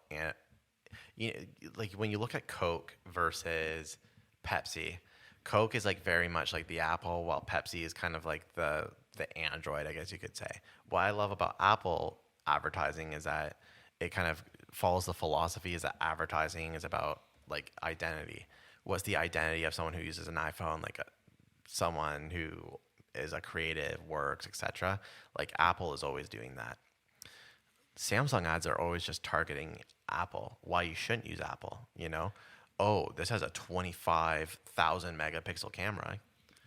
like when you look at Coke versus Pepsi. Coke is like very much like the Apple, while Pepsi is kind of like the Android, I guess you could say. What I love about Apple advertising is that it kind of follows the philosophy is that advertising is about like identity. What's the identity of someone who uses an iPhone, like someone who is a creative, works, etc. Like Apple is always doing that. Samsung ads are always just targeting Apple. Why you shouldn't use Apple, you know? Oh, this has a 25,000 megapixel camera.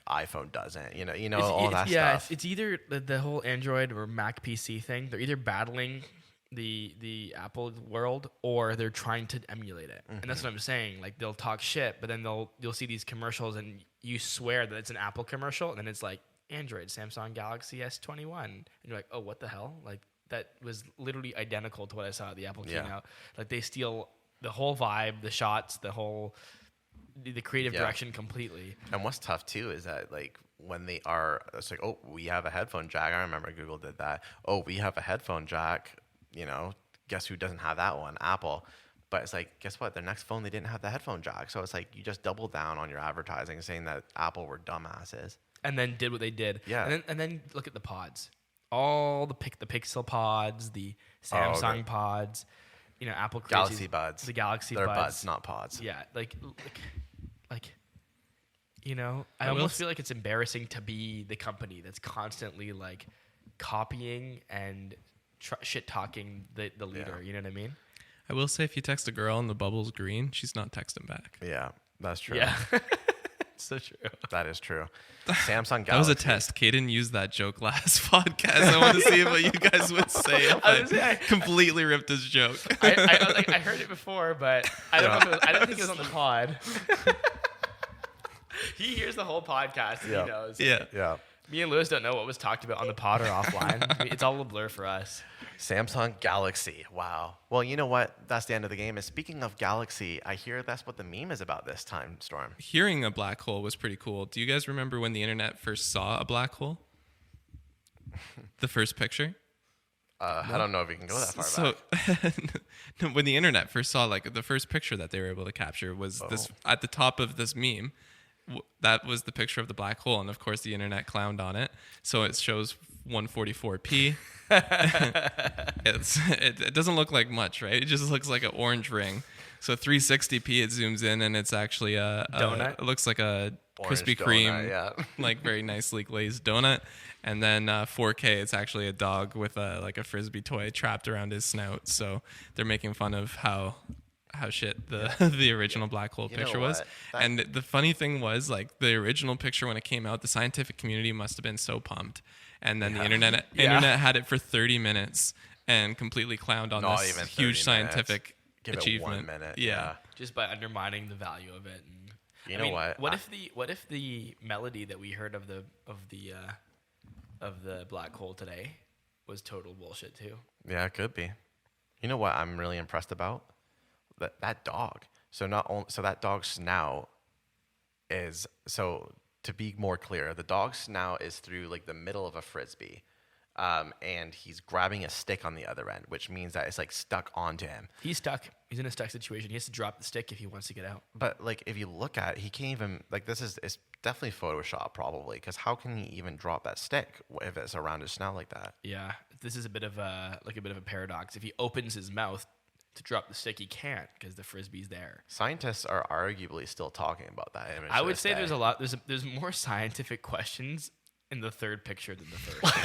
iPhone doesn't, you know, all that stuff. It's either the whole Android or Mac PC thing. They're either battling the Apple world or they're trying to emulate it. And that's what I'm saying. Like they'll talk shit, but then you'll see these commercials and you swear that it's an Apple commercial, and then it's like Android, Samsung Galaxy S21, and you're like, oh, what the hell? Like that was literally identical to what I saw at the Apple keynote. Like they steal the whole vibe, the shots, the whole the creative direction completely. And what's tough too is that like when they are, it's like, oh, we have a headphone jack. I remember Google did that. Oh, we have a headphone jack. You know, guess who doesn't have that one? Apple. But it's like, guess what? Their next phone, they didn't have the headphone jack. So it's like you just double down on your advertising, saying that Apple were dumbasses. And then did what they did. Yeah. And then look at the pods. All the Pixel pods, the Samsung pods. You know, Apple creates Galaxy Buds. The Galaxy They're Buds. buds, not pods. Yeah, like, you know, I almost feel like it's embarrassing to be the company that's constantly like copying and shit talking the leader. You know what I mean? I will say if you text a girl and the bubble's green, she's not texting back. Yeah, that's true. Yeah. So true. That is true. Samsung Galaxy. That was a test. Kaden used that joke last podcast. I want to see what you guys would say if I completely ripped his joke. I heard it before, but I don't know. I don't think it was on the pod. He hears the whole podcast and he knows. Yeah. Me and Lewis don't know what was talked about on the pod or offline. It's all a blur for us. Samsung Galaxy. Wow. Well, you know what? That's the end of the game. And speaking of Galaxy, I hear that's what the meme is about this time, Storm. Hearing a black hole was pretty cool. Do you guys remember when the internet first saw a black hole? The first picture? I don't know if you can go that far back. When the internet first saw, like, the first picture that they were able to capture was this at the top of this meme. That was the picture of the black hole, and of course the internet clowned on it. So it shows 144p. It doesn't look like much, right? It just looks like an orange ring. So 360p, it zooms in, and it's actually a donut. It looks like a Orange Krispy donut, Kreme, yeah. like very nicely glazed donut. And then 4K, it's actually a dog with a frisbee toy trapped around his snout. So they're making fun of how shit the original black hole picture was. And the funny thing was, like, the original picture when it came out, the scientific community must have been so pumped. And then the internet had it for 30 minutes and completely clowned on this huge scientific achievement. 1 minute. Yeah. Just by undermining the value of it. And, You know what? What if the melody that we heard of the black hole today was total bullshit too? Yeah, it could be. You know what I'm really impressed about? That dog. So that dog's snout is, so to be more clear, the dog's snout is through like the middle of a frisbee. And he's grabbing a stick on the other end, which means that it's like stuck onto him. He's stuck. He's in a stuck situation. He has to drop the stick if he wants to get out. But like, if you look at it, he can't even, like, it's definitely Photoshop probably, because how can he even drop that stick if it's around his snout like that? Yeah, this is a bit of a paradox. If he opens his mouth to drop the stick, he can't because the frisbee's there. Scientists are arguably still talking about that image. I would say there's more scientific questions in the third picture than the first.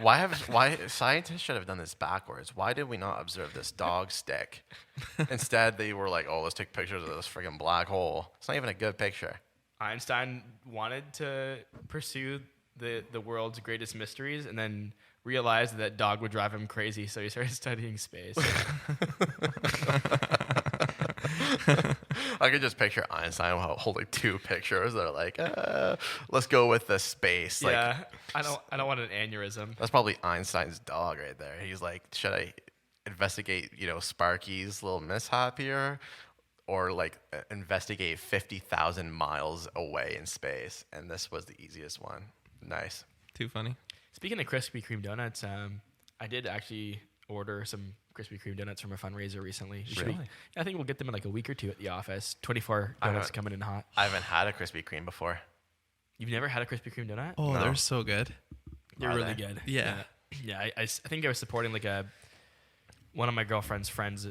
Why scientists should have done this backwards? Why did we not observe this dog stick? Instead, they were like, "Oh, let's take pictures of this freaking black hole." It's not even a good picture. Einstein wanted to pursue the world's greatest mysteries, and then realized that dog would drive him crazy, so he started studying space. I could just picture Einstein holding two pictures that are like, let's go with the space. Yeah, like, I don't want an aneurysm. That's probably Einstein's dog right there. He's like, should I investigate, Sparky's little mishap here, or like investigate 50,000 miles away in space? And this was the easiest one. Nice. Too funny. Speaking of Krispy Kreme donuts, I did actually order some Krispy Kreme donuts from a fundraiser recently. Really? I think we'll get them in like a week or two at the office. 24 donuts coming in hot. I haven't had a Krispy Kreme before. You've never had a Krispy Kreme donut? Oh, No. they're so good. They're really good. Yeah. Yeah, I think I was supporting like one of my girlfriend's friends'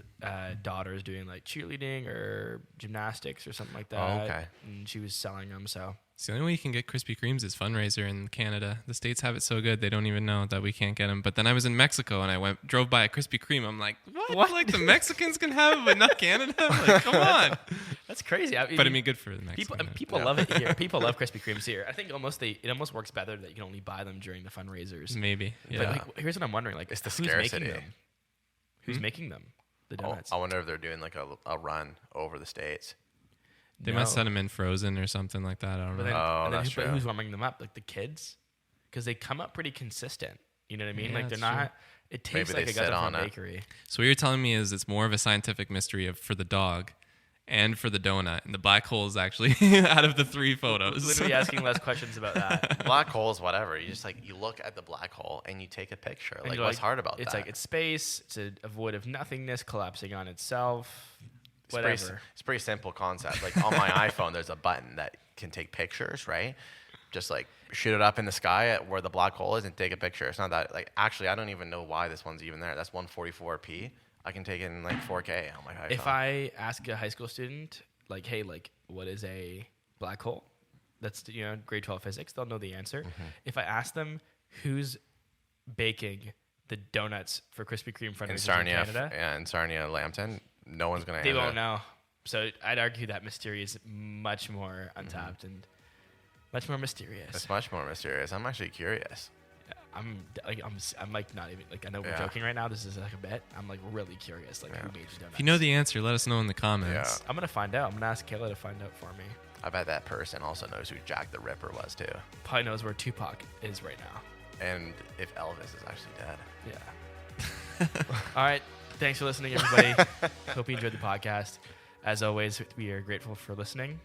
daughters doing like cheerleading or gymnastics or something like that. Oh, okay. And she was selling them, so. It's the only way you can get Krispy Kremes is fundraiser in Canada. The States have it so good they don't even know that we can't get them. But then I was in Mexico and I drove by a Krispy Kreme. I'm like, what? Like the Mexicans can have it, but not Canada? Like, come on. That's crazy. But I mean, good for the Mexicans. People love it here. People love Krispy Kremes here. I think it almost works better that you can only buy them during the fundraisers. Maybe. Yeah. But like, here's what I'm wondering: like, It's the who's scarcity. making them? Who's making them? The donuts. I wonder if they're doing like a run over the States. They must send them in frozen or something like that. I don't know. And then that's true. who's warming them up? Like the kids, because they come up pretty consistent. You know what I mean? Yeah, like they're that's not. It tastes Maybe like they I got sit them from on a it. bakery. So what you're telling me is it's more of a scientific mystery for the dog and for the donut. And the black hole is actually out of the three photos. Literally asking less questions about that. Black holes, whatever. You just you look at the black hole and you take a picture. And Like, you're what's hard about it's that? like it's space. It's a void of nothingness collapsing on itself. Whatever. It's a pretty simple concept. Like on my iPhone, there's a button that can take pictures, right? Just like shoot it up in the sky at where the black hole is and take a picture. It's not that, like, actually, I don't even know why this one's even there. That's 144p. I can take it in like 4K on my iPhone. If I ask a high school student, like, hey, like, what is a black hole? That's, grade 12 physics, they'll know the answer. Mm-hmm. If I ask them who's baking the donuts for Krispy Kreme in fundraisers in Sarnia Canada, and Sarnia Lambton, no one's gonna. they won't know. So I'd argue that mystery is much more untapped and much more mysterious. It's much more mysterious. I'm actually curious. I'm like not even like I know we're Yeah. joking right now. This is like a bet. I'm like really curious. Like who made the donuts? If you know the answer, let us know in the comments. Yeah. I'm gonna find out. I'm gonna ask Kayla to find out for me. I bet that person also knows who Jack the Ripper was too, Probably knows where Tupac is right now. and if Elvis is actually dead. Yeah. All right. Thanks for listening, everybody. Hope you enjoyed the podcast. As always, we are grateful for listening.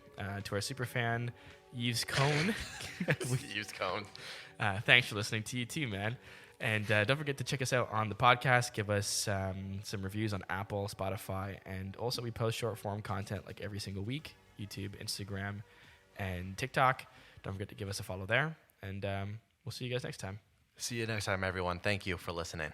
To our super fan, Use Cone. Use cone. Thanks for listening to you too, man. And don't forget to check us out on the podcast. Give us some reviews on Apple, Spotify, and also we post short form content like every single week. YouTube, Instagram, and TikTok. Don't forget to give us a follow there. And we'll see you guys next time. See you next time, everyone. Thank you for listening.